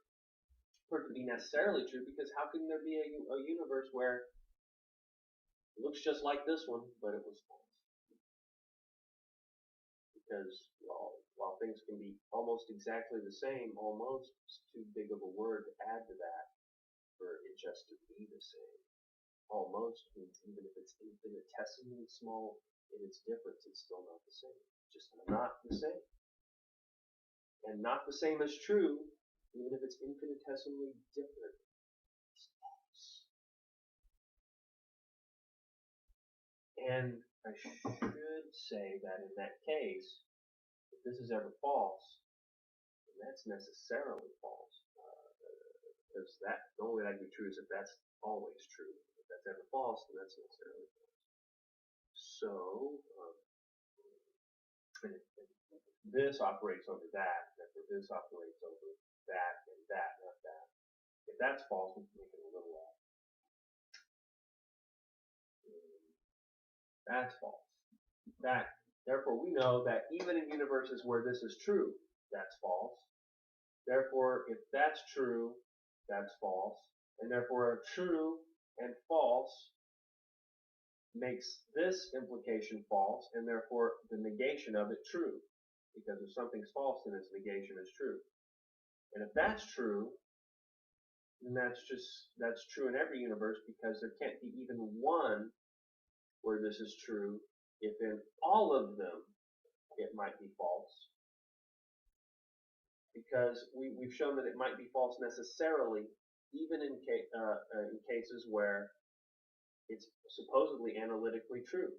for it to be necessarily true, because how can there be a universe where it looks just like this one, but it was false? Because while things can be almost exactly the same, almost is too big of a word to add to that for it just to be the same. Almost means even if it's infinitesimally small in its difference, it's still not the same. Just not the same. And not the same is true, even if it's infinitesimally different. It's false. And I should say that in that case, if this is ever false, then that's necessarily false. Because the only way that can be true is if that's always true. If that's ever false, then that's necessarily false. So, this operates over that, therefore this operates over that, and that, not that. If that's false, we can make it a little off. That's false. Therefore, we know that even in universes where this is true, that's false. Therefore, if that's true, that's false. And therefore, true and false makes this implication false, and therefore the negation of it true. Because if something's false, then its negation is true. And if that's true, then that's true in every universe, because there can't be even one where this is true, if in all of them it might be false. Because we've shown that it might be false necessarily, even in cases where it's supposedly analytically true.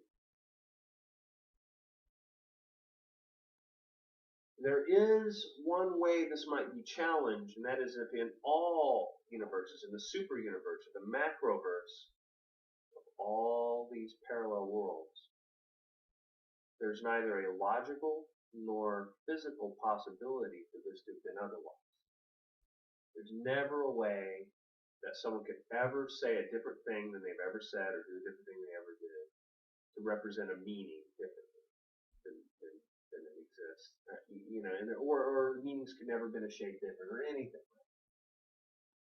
There is one way this might be challenged, and that is if in all universes, in the super universe, the macroverse of all these parallel worlds, there's neither a logical nor physical possibility for this to have been otherwise. There's never a way that someone could ever say a different thing than they've ever said, or do a different thing they ever did, to represent a meaning differently than it exists. Or meanings could never have been a shade different, or anything.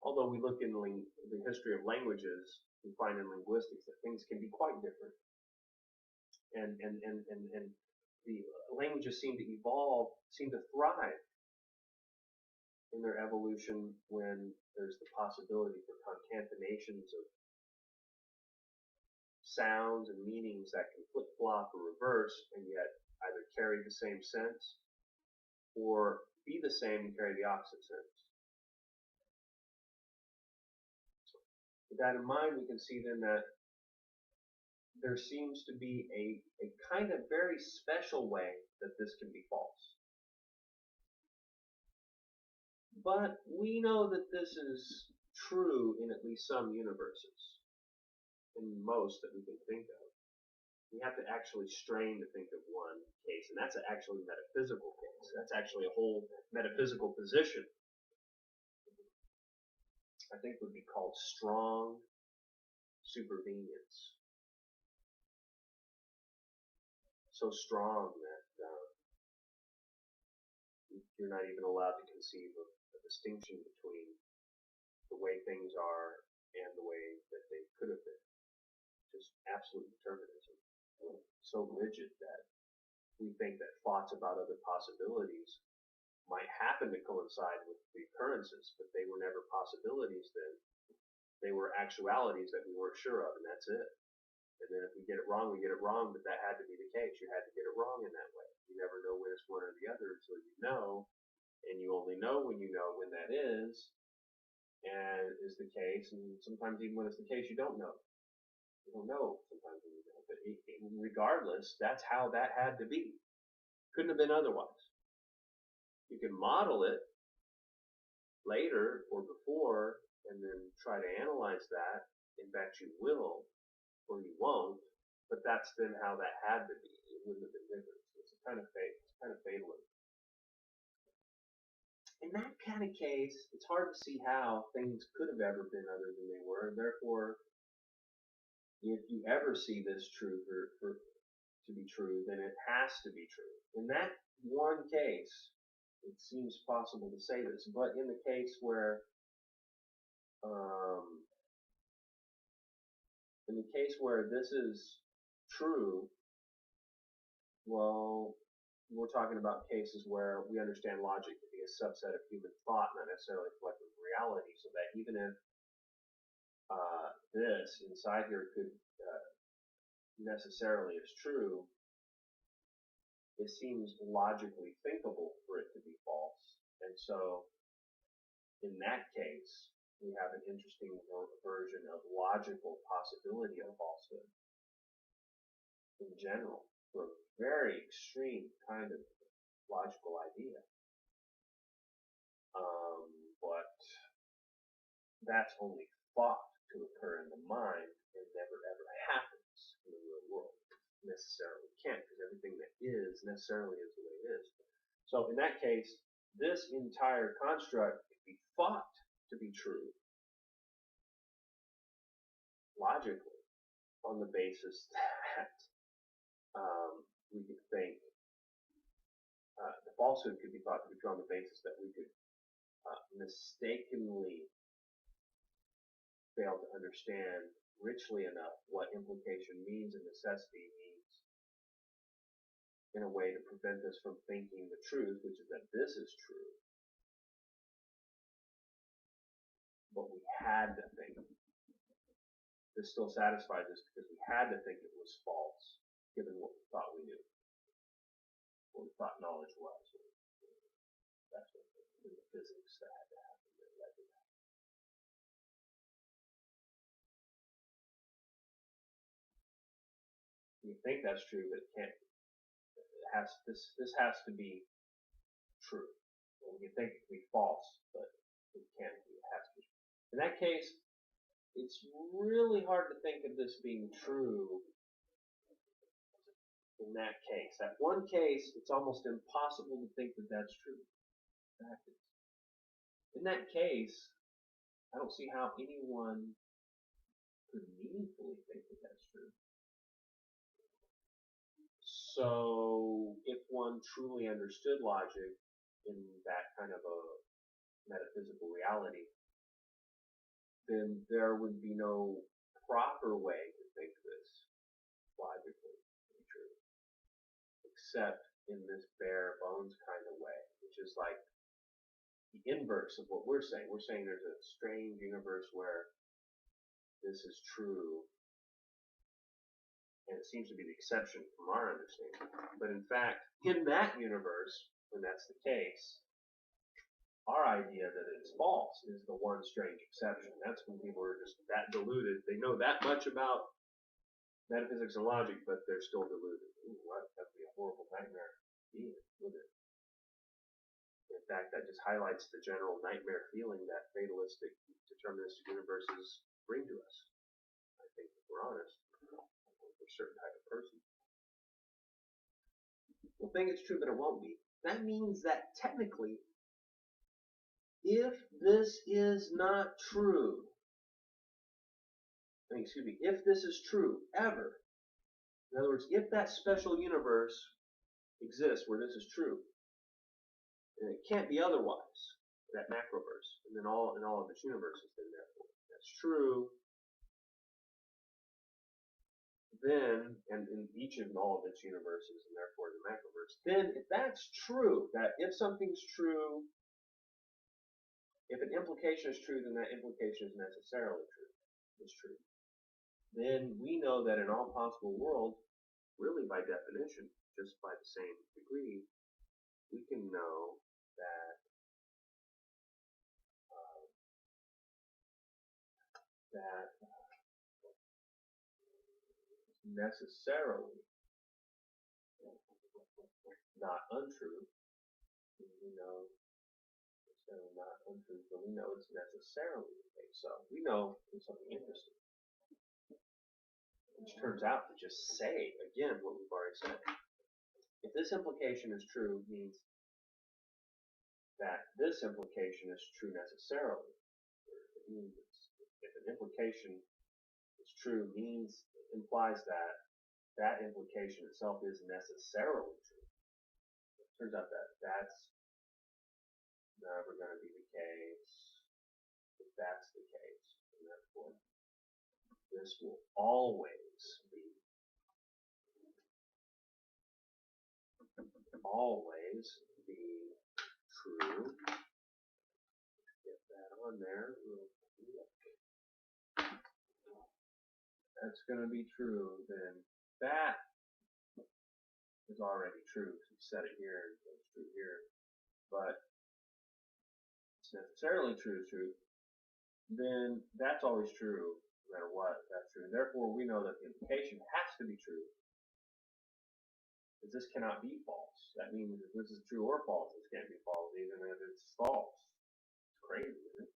Although we look in the history of languages, we find in linguistics that things can be quite different. And the languages seem to evolve, seem to thrive in their evolution when there's the possibility for concatenations of sounds and meanings that can flip-flop or reverse, and yet either carry the same sense or be the same and carry the opposite sense. With that in mind, we can see then that there seems to be a kind of very special way that this can be false. But we know that this is true in at least some universes, in most that we can think of. We have to actually strain to think of one case, and that's actually a metaphysical case. That's actually a whole metaphysical position. I think would be called strong supervenience. So strong that you're not even allowed to conceive of a distinction between the way things are and the way that they could have been. Just absolute determinism. So rigid that we think that thoughts about other possibilities might happen to coincide with the occurrences, but they were never possibilities then. They were actualities that we weren't sure of, and that's it. And then if we get it wrong, we get it wrong, but that had to be the case. You had to get it wrong in that way. You never know when it's one or the other until you know, and you only know when you know when that is, and is the case, and sometimes even when it's the case, you don't know. You don't know sometimes when you know, but regardless, that's how that had to be. Couldn't have been otherwise. You can model it later or before, and then try to analyze that. In fact, you will. or you won't, but that's then how that had to be. It wouldn't have been different. So it's kind of fate. It's kind of fatalism. In that kind of case, it's hard to see how things could have ever been other than they were. And therefore, if you ever see this true to be true, then it has to be true. In that one case, it seems possible to say this. But in the case where this is true, well, we're talking about cases where we understand logic to be a subset of human thought, not necessarily collective reality, so that even if this inside here could necessarily is true, it seems logically thinkable for it to be false. And so, in that case, we have an interesting version of logical possibility of falsehood in general, for a very extreme kind of logical idea. But that's only thought to occur in the mind and never ever happens in the real world. Necessarily can't, because everything that is necessarily is the way it is. So in that case, this entire construct could be thought to be true logically on the basis that we could think the falsehood could be thought to be true on the basis that we could mistakenly fail to understand richly enough what implication means and necessity means in a way to prevent us from thinking the truth, which is that this is true. But we had to think. This still satisfies us because we had to think it was false, given what we thought we knew, what we thought knowledge was. That's what the physics that had to happen that led to that. You think that's true, but it can't. This has to be true. Well, you think it can be false, but it can't be. It has to be. In that case, it's really hard to think of this being true. In that case, that one case, it's almost impossible to think that that's true. In that case, I don't see how anyone could meaningfully think that that's true. So, if one truly understood logic in that kind of a metaphysical reality, then there would be no proper way to think this logically to be true, except in this bare bones kind of way, which is like the inverse of what we're saying. We're saying there's a strange universe where this is true, and it seems to be the exception from our understanding. But in fact, in that universe, when that's the case, our idea that it's false is the one strange exception. That's when people are just that deluded. They know that much about metaphysics and logic, but they're still deluded. Ooh, what? That'd be a horrible nightmare, wouldn't it? In fact, that just highlights the general nightmare feeling that fatalistic, deterministic universes bring to us. I think, if we're honest, for a certain type of person. We'll think it's true, but it won't be. That means that technically, if this is not true, if this is true ever, in other words, if that special universe exists where this is true, and it can't be otherwise, that macroverse, and then in all of its universes, then therefore that's true, then, and in each and all of its universes, and therefore the macroverse, then if that's true, that if something's true, if an implication is true, then that implication is necessarily true. It's true. Then we know that in all possible worlds, really by definition, just by the same degree, we can know that necessarily not untrue. We know it's not untrue, but we know it's necessarily the case. So we know it's something interesting. which turns out to just say, again, what we've already said. If this implication is true, means that this implication is true necessarily. It means if an implication is true, implies that that implication itself is necessarily true. It turns out that that's never going to be the case if that's the case. And therefore, this will always be true. Get that on there real quick. That's going to be true, then that is already true. So you set it here, it's true here. But it's necessarily true is true, then that's always true no matter what, that's true. Therefore, we know that the implication has to be true, because this cannot be false. That means if this is true or false, this can't be false, even if it's false. It's crazy, isn't it?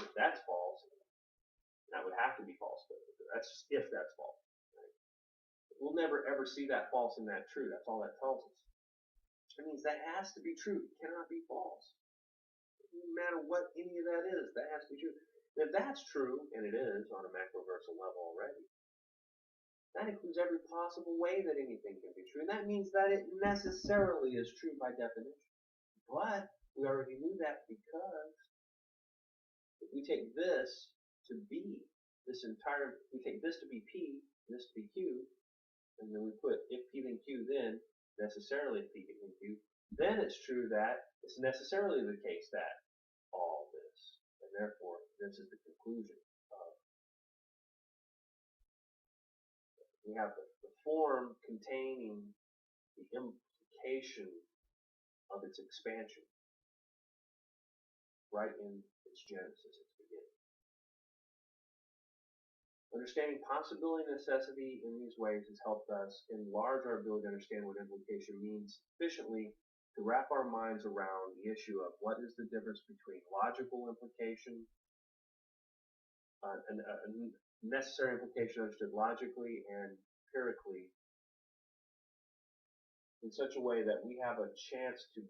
If that's false, that would have to be false, but that's just if that's false. Right? We'll never ever see that false and that true. That's all that tells us. It means that has to be true. It cannot be false. No matter what any of that is, that has to be true. And if that's true, and it is on a macroversal level already, that includes every possible way that anything can be true. And that means that it necessarily is true by definition. But we already knew that because if we take this to be we take this to be P, this to be Q, and then we put if P then Q then necessarily if P then Q, then it's true that it's necessarily the case that all this, and therefore this is the conclusion of. We have the form containing the implication of its expansion right in its genesis, its beginning. Understanding possibility and necessity in these ways has helped us enlarge our ability to understand what implication means sufficiently to wrap our minds around the issue of what is the difference between logical implication, necessary implication understood logically and empirically in such a way that we have a chance to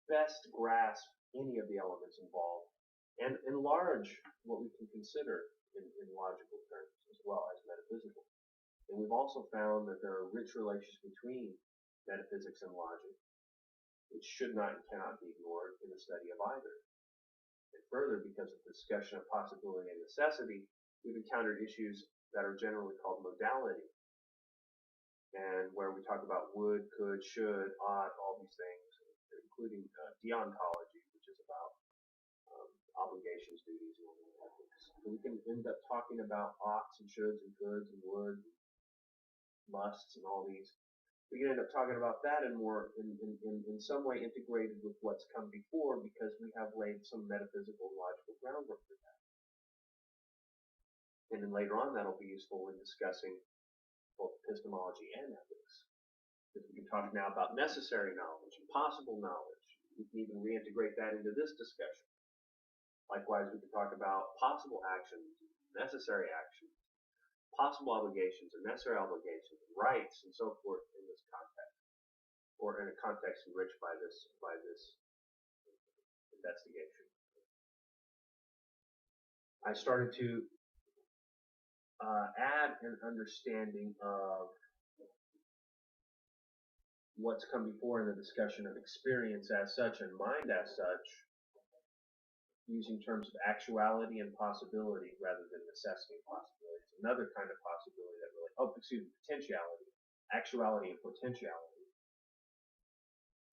best grasp any of the elements involved and enlarge what we can consider in logical terms as well as metaphysical. And we've also found that there are rich relations between metaphysics and logic, which should not and cannot be ignored in the study of either. And further, because of the discussion of possibility and necessity, we've encountered issues that are generally called modality, and where we talk about would, could, should, ought, all these things, including deontology, which is about obligations, duties, and ethics. So we can end up talking about oughts and shoulds and coulds and would, musts, and all these. We can end up talking about that and more in some way integrated with what's come before, because we have laid some metaphysical and logical groundwork for that. And then later on, that'll be useful in discussing both epistemology and ethics. Because we can talk now about necessary knowledge and possible knowledge. We can even reintegrate that into this discussion. Likewise, we can talk about possible actions, necessary actions, possible obligations and necessary obligations, rights, and so forth in this context, or in a context enriched by this investigation. I started to add an understanding of what's come before in the discussion of experience as such and mind as such, using terms of actuality and possibility rather than necessity and possibility. It's another kind of possibility that really, potentiality, actuality and potentiality,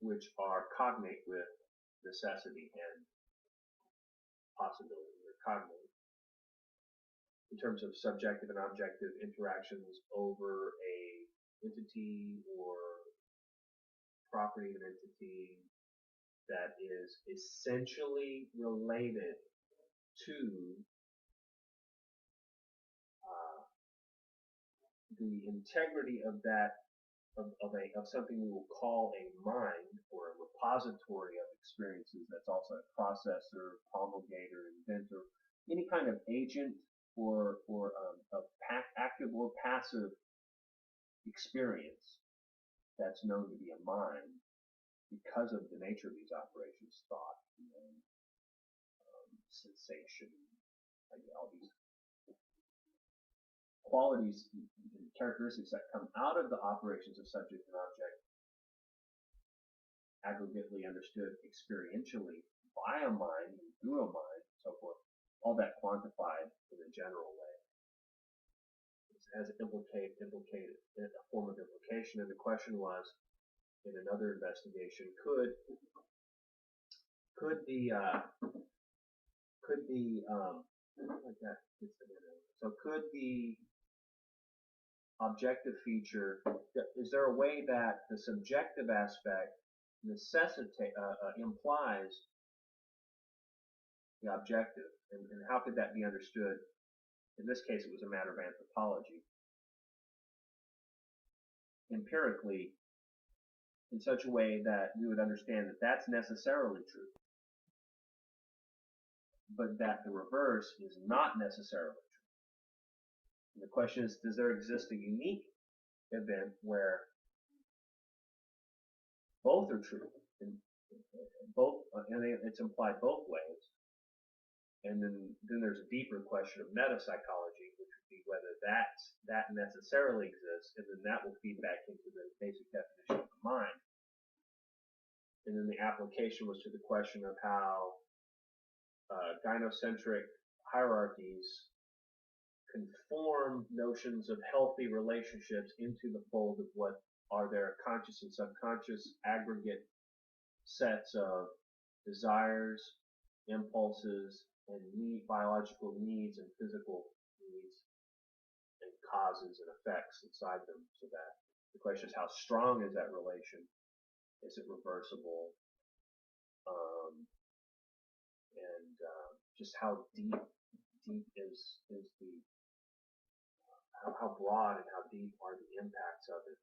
which are cognate with necessity and possibility. They're cognate in terms of subjective and objective interactions over a entity or property of an entity that is essentially related to the integrity of that of something we will call a mind, or a repository of experiences that's also a processor, promulgator, inventor, any kind of agent active or passive experience that's known to be a mind because of the nature of these operations, thought, sensation, all these qualities and characteristics that come out of the operations of subject and object, aggregately understood experientially by a mind, through a mind, so forth, all that quantified in a general way. As implicated in a form of implication, and the question was, in another investigation, could the objective feature, is there a way that the subjective aspect implies the objective, and how could that be understood? In this case, it was a matter of anthropology. Empirically, in such a way that we would understand that that's necessarily true, but that the reverse is not necessarily true. And the question is, does there exist a unique event where both are true, and it's implied both ways? And then there's a deeper question of metapsychology, which would be whether that necessarily exists, and then that will feed back into the basic definition of the mind. And then the application was to the question of how gynocentric hierarchies conform notions of healthy relationships into the fold of what are their conscious and subconscious aggregate sets of desires, impulses, and biological needs and physical needs and causes and effects inside them. So that the question is, how strong is that relation? Is it reversible? Just how deep is the how broad and how deep are the impacts of it?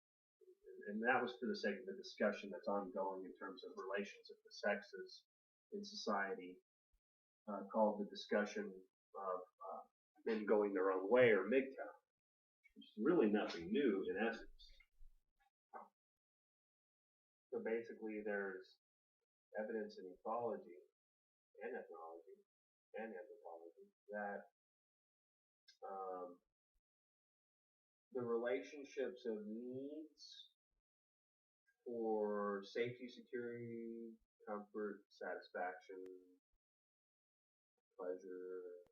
And that was for the sake of the discussion that's ongoing in terms of relations of the sexes in society, called the discussion of men going their own way, or MGTOW, which is really nothing new in essence. So basically there's evidence in ethology and ethnology and anthropology that the relationships of needs for safety, security, comfort, satisfaction, pleasure,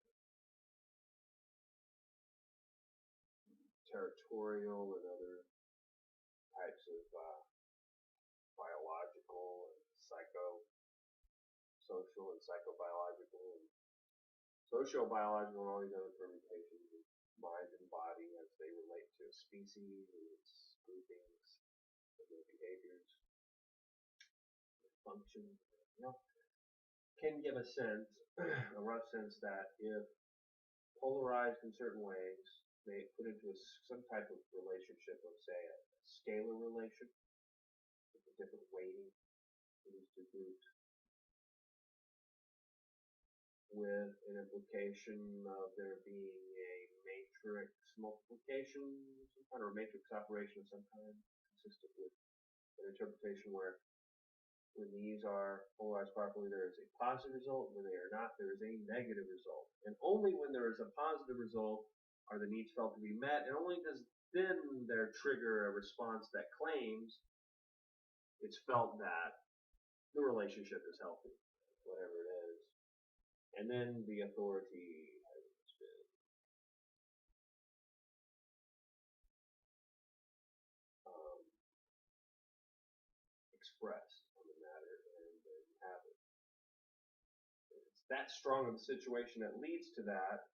territorial and other types of biological and social and psychobiological and sociobiological and all these other permutations of mind and body as they relate to a species and its groupings of their behaviors, their functions, can give a sense, a rough sense, that if polarized in certain ways, they put into some type of relationship of, say, a scalar relation with a different weighting for these two groups, with an implication of there being a matrix multiplication, some kind of a matrix operation of some kind, consistent with an interpretation where when these are polarized properly, there is a positive result. When they are not, there is a negative result. And only when there is a positive result are the needs felt to be met, and only does then there trigger a response that claims it's felt that the relationship is healthy, whatever it is. And then the authority has been expressed on the matter, and you have it. It's that strong of a situation that leads to that,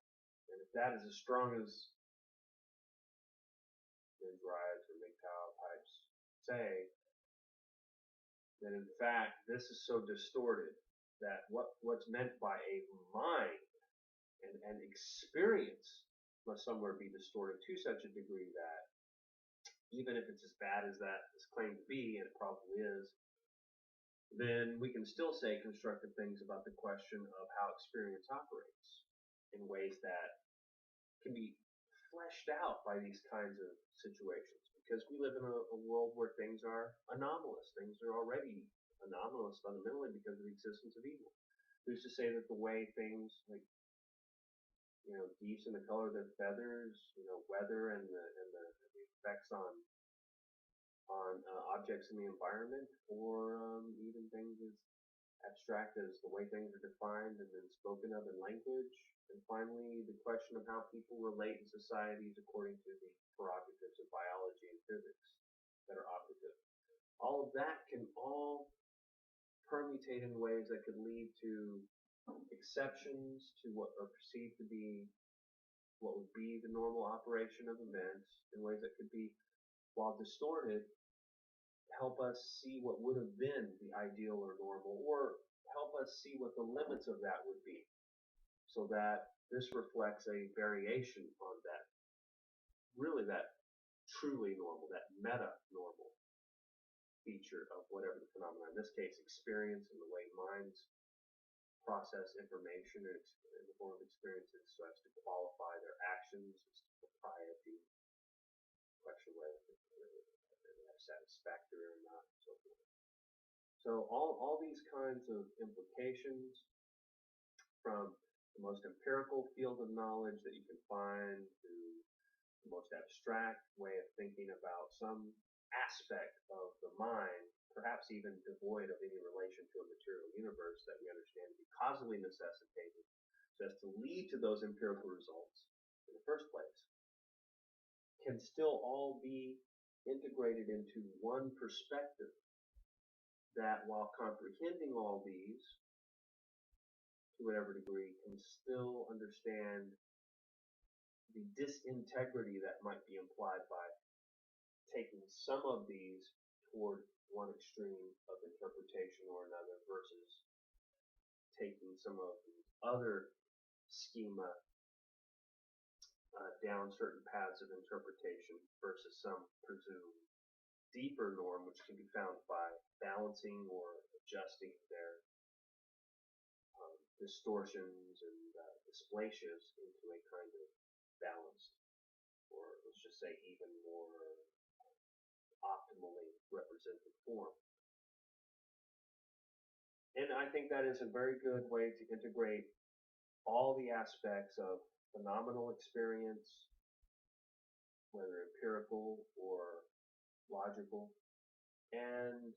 and if that is as strong as Dendrides or MGTOW types say, then in fact this is so distorted that what's meant by a mind and experience must somewhere be distorted to such a degree that even if it's as bad as that is claimed to be, and it probably is, then we can still say constructive things about the question of how experience operates in ways that can be fleshed out by these kinds of situations, because we live in a world where things are anomalous. Things are already anomalous fundamentally because of the existence of evil. Who's to say that the way things like, geese and the color of their feathers, weather and the effects on objects in the environment, or even things as abstract as the way things are defined and then spoken of in language, and finally the question of how people relate in societies according to the prerogatives of biology and physics that are operative. All of that can all permutate in ways that could lead to exceptions to what are perceived to be what would be the normal operation of events, in ways that could be, while distorted, help us see what would have been the ideal or normal, or help us see what the limits of that would be, so that this reflects a variation on that, really that truly normal, that meta-normal feature of whatever the phenomenon, in this case experience, and the way minds process information in the form of experiences so as to qualify their actions as to propriety, question whether they're satisfactory or not, and so forth. So all these kinds of implications, from the most empirical field of knowledge that you can find to the most abstract way of thinking about some aspect of the mind, perhaps even devoid of any relation to a material universe that we understand to be causally necessitated so as to lead to those empirical results in the first place, can still all be integrated into one perspective that, while comprehending all these to whatever degree, can still understand the disintegrity that might be implied by taking some of these toward one extreme of interpretation or another, versus taking some of the other schema down certain paths of interpretation versus some presumed deeper norm, which can be found by balancing or adjusting their distortions and dysplasias into a kind of balanced, or let's just say even more optimally represented form. And I think that is a very good way to integrate all the aspects of phenomenal experience, whether empirical or logical, and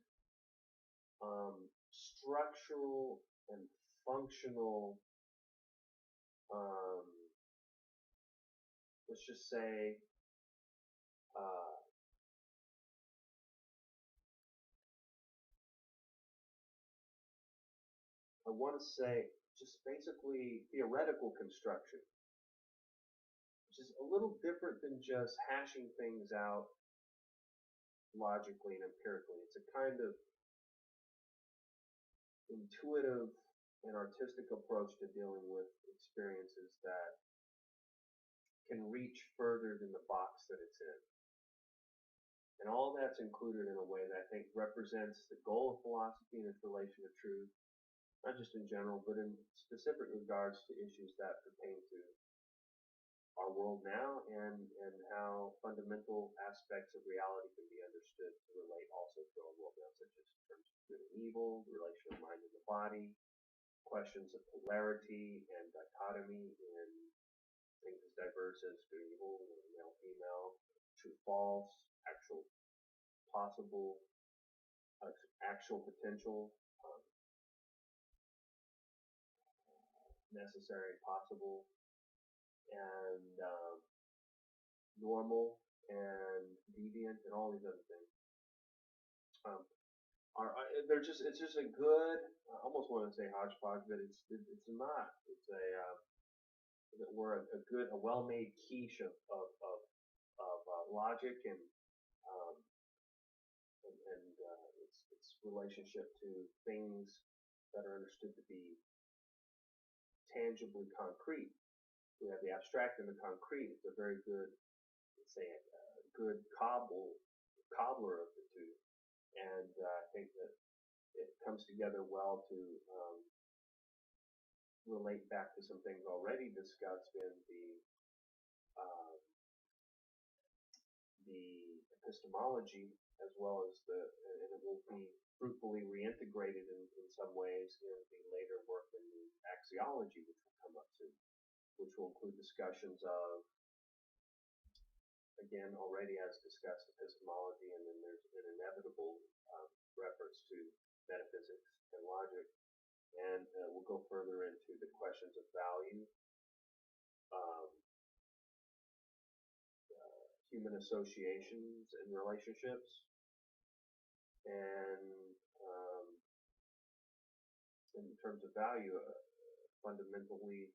structural and functional, let's just say, I want to say just basically theoretical construction, which is a little different than just hashing things out logically and empirically. It's a kind of intuitive and artistic approach to dealing with experiences that can reach further than the box that it's in. And all that's included in a way that I think represents the goal of philosophy and its relation to truth, not just in general, but in specific regards to issues that pertain to our world now, and how fundamental aspects of reality can be understood to relate also to our world now, such as in terms of good and evil, the relation of mind and the body, questions of polarity and dichotomy in things as diverse as good and evil, male, female, true, false, actual, possible, actual, potential, necessary, possible, and normal and deviant, and all these other things. It's just a good, I almost want to say hodgepodge, but it's not. It's a well-made quiche of logic and its relationship to things that are understood to be tangibly concrete. We have the abstract and the concrete. It's a very good, let's say, a good cobbler of the two, and I think that it comes together well to relate back to some things already discussed in the um, the epistemology as well as and it will be fruitfully reintegrated in some ways in the later work in the axiology, which will come up soon, which will include discussions of, again, already as discussed, epistemology, and then there's an inevitable reference to metaphysics and logic, and we'll go further into the questions of value, um, human associations and relationships, and in terms of value, fundamentally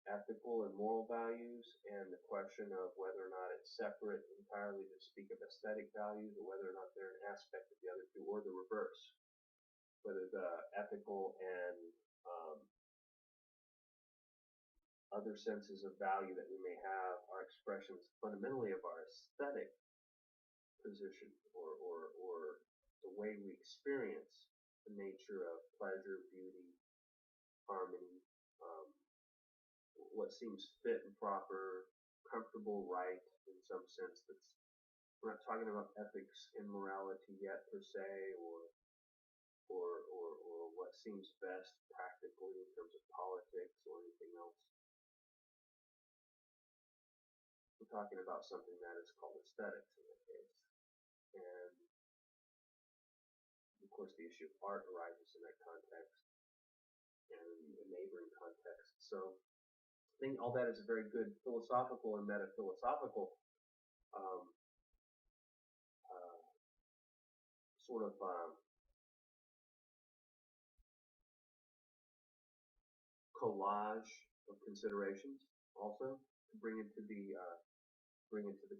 ethical and moral values, and the question of whether or not it's separate entirely to speak of aesthetic values, or whether or not they're an aspect of the other two, or the reverse, whether the ethical and other senses of value that we may have are expressions fundamentally of our aesthetic position, or the way we experience the nature of pleasure, beauty, harmony, um, what seems fit and proper, comfortable, right, in some sense. We're not talking about ethics and morality yet per se, or what seems best practically in terms of politics or anything else. We're talking about something that is called aesthetics in that case. And of course the issue of art arises in that context and a neighboring context. So I think all that is a very good philosophical and metaphilosophical sort of collage of considerations also to bring into the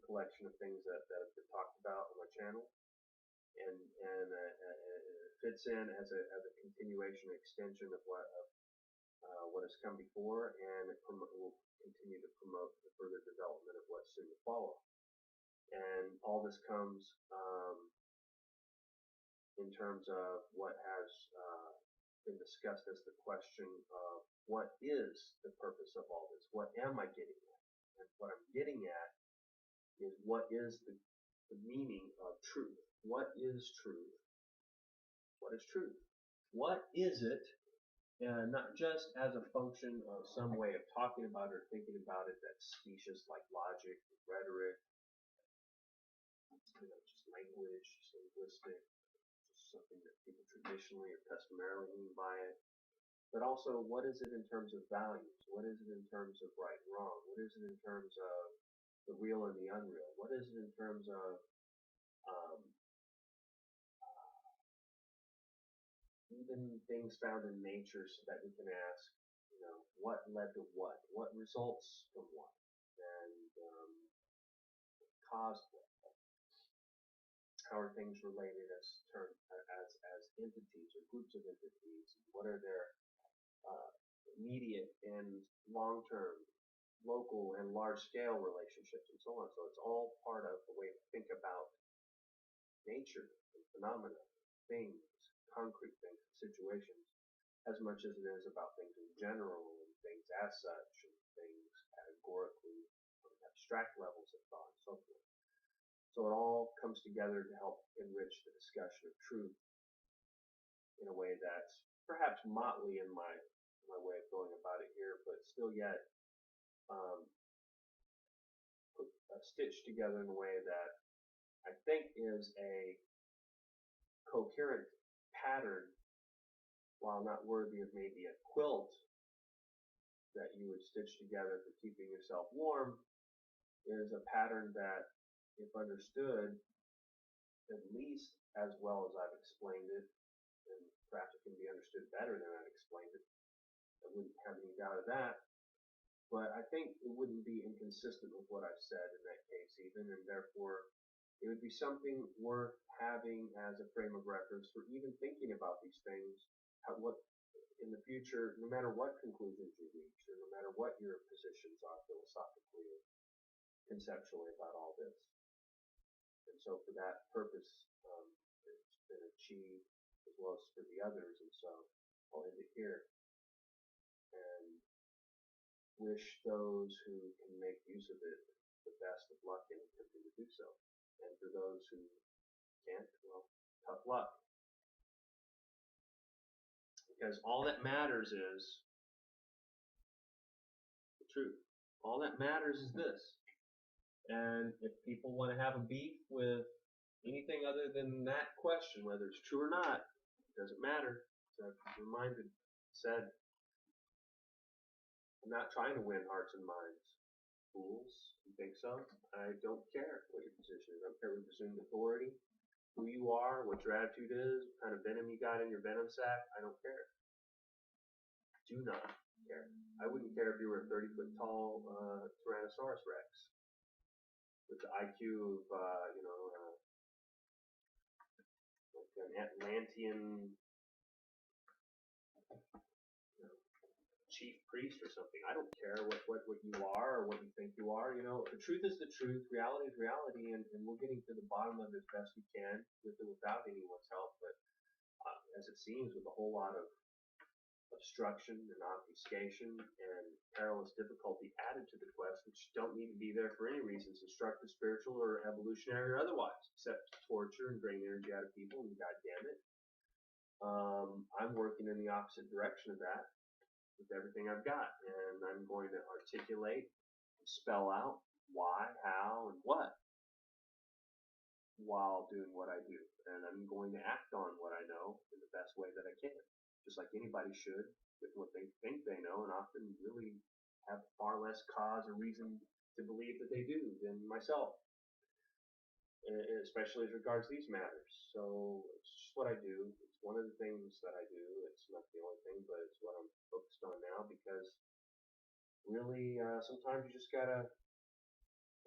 collection of things that have been talked about on my channel, and it fits in as a continuation extension of what has come before, and it will continue to promote the further development of what's soon to follow. And all this comes in terms of what has been discussed as the question of what is the purpose of all this? What am I getting at? And what I'm getting at is what is the meaning of truth? What is truth? What is truth? What is it? Not just as a function of some way of talking about it or thinking about it that's specious like logic, rhetoric, just language, just linguistic, just something that people traditionally or customarily mean by it. But also, what is it in terms of values? What is it in terms of right and wrong? What is it in terms of the real and the unreal? What is it in terms of even things found in nature, so that we can ask, what led to what? What results from what? And caused what? How are things related as entities or groups of entities? What are their immediate and long-term, local and large-scale relationships, and so on? So it's all part of the way to think about nature and phenomena, things, concrete things, situations, as much as it is about things in general and things as such, and things categorically on abstract levels of thought and so forth. So it all comes together to help enrich the discussion of truth in a way that's perhaps motley in my way of going about it here, but still yet stitched together in a way that I think is a coherent pattern, while not worthy of maybe a quilt that you would stitch together for keeping yourself warm, is a pattern that, if understood, at least as well as I've explained it, and perhaps it can be understood better than I've explained it, I wouldn't have any doubt of that, but I think it wouldn't be inconsistent with what I've said in that case even, and therefore it would be something worth having as a frame of reference for even thinking about these things, what in the future, no matter what conclusions you reach, or no matter what your positions are philosophically or conceptually about all this. And so for that purpose, it's been achieved, as well as for the others, and so I'll end it here. And wish those who can make use of it the best of luck in attempting to do so. And for those who can't, well, tough luck. Because all that matters is the truth. All that matters is this. And if people want to have a beef with anything other than that question, whether it's true or not, it doesn't matter. So I'm reminded, said, I'm not trying to win hearts and minds. Fools, you think so? I don't care what your position is. I don't care what your presumed authority, who you are, what your attitude is, what kind of venom you got in your venom sac. I don't care. Do not care. I wouldn't care if you were a 30-foot tall Tyrannosaurus Rex with the IQ of, like an Atlantean chief priest or something. I don't care what you are or what you think you are. The truth is the truth. Reality is reality, and we're getting to the bottom of it as best we can, with or without anyone's help. But as it seems, with a whole lot of obstruction and obfuscation and perilous difficulty added to the quest, which don't need to be there for any reasons, destructive, spiritual, or evolutionary, or otherwise, except to torture and drain energy out of people, and God damn it. I'm working in the opposite direction of that with everything I've got, and I'm going to articulate, spell out why, how, and what while doing what I do, and I'm going to act on what I know in the best way that I can, just like anybody should with what they think they know, and often really have far less cause or reason to believe that they do than myself, especially as regards these matters. So it's just what I do. It's one of the things that I do. It's not the only thing, but it's what I'm focused on now, because really sometimes you just gotta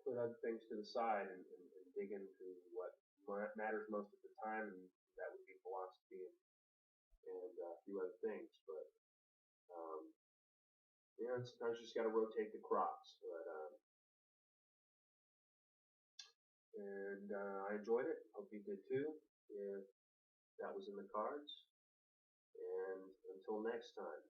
put other things to the side and dig into what matters most at the time, and that would be philosophy and a few other things. But sometimes you just gotta rotate the crops. But I enjoyed it. Hope you did too, if that was in the cards. And until next time.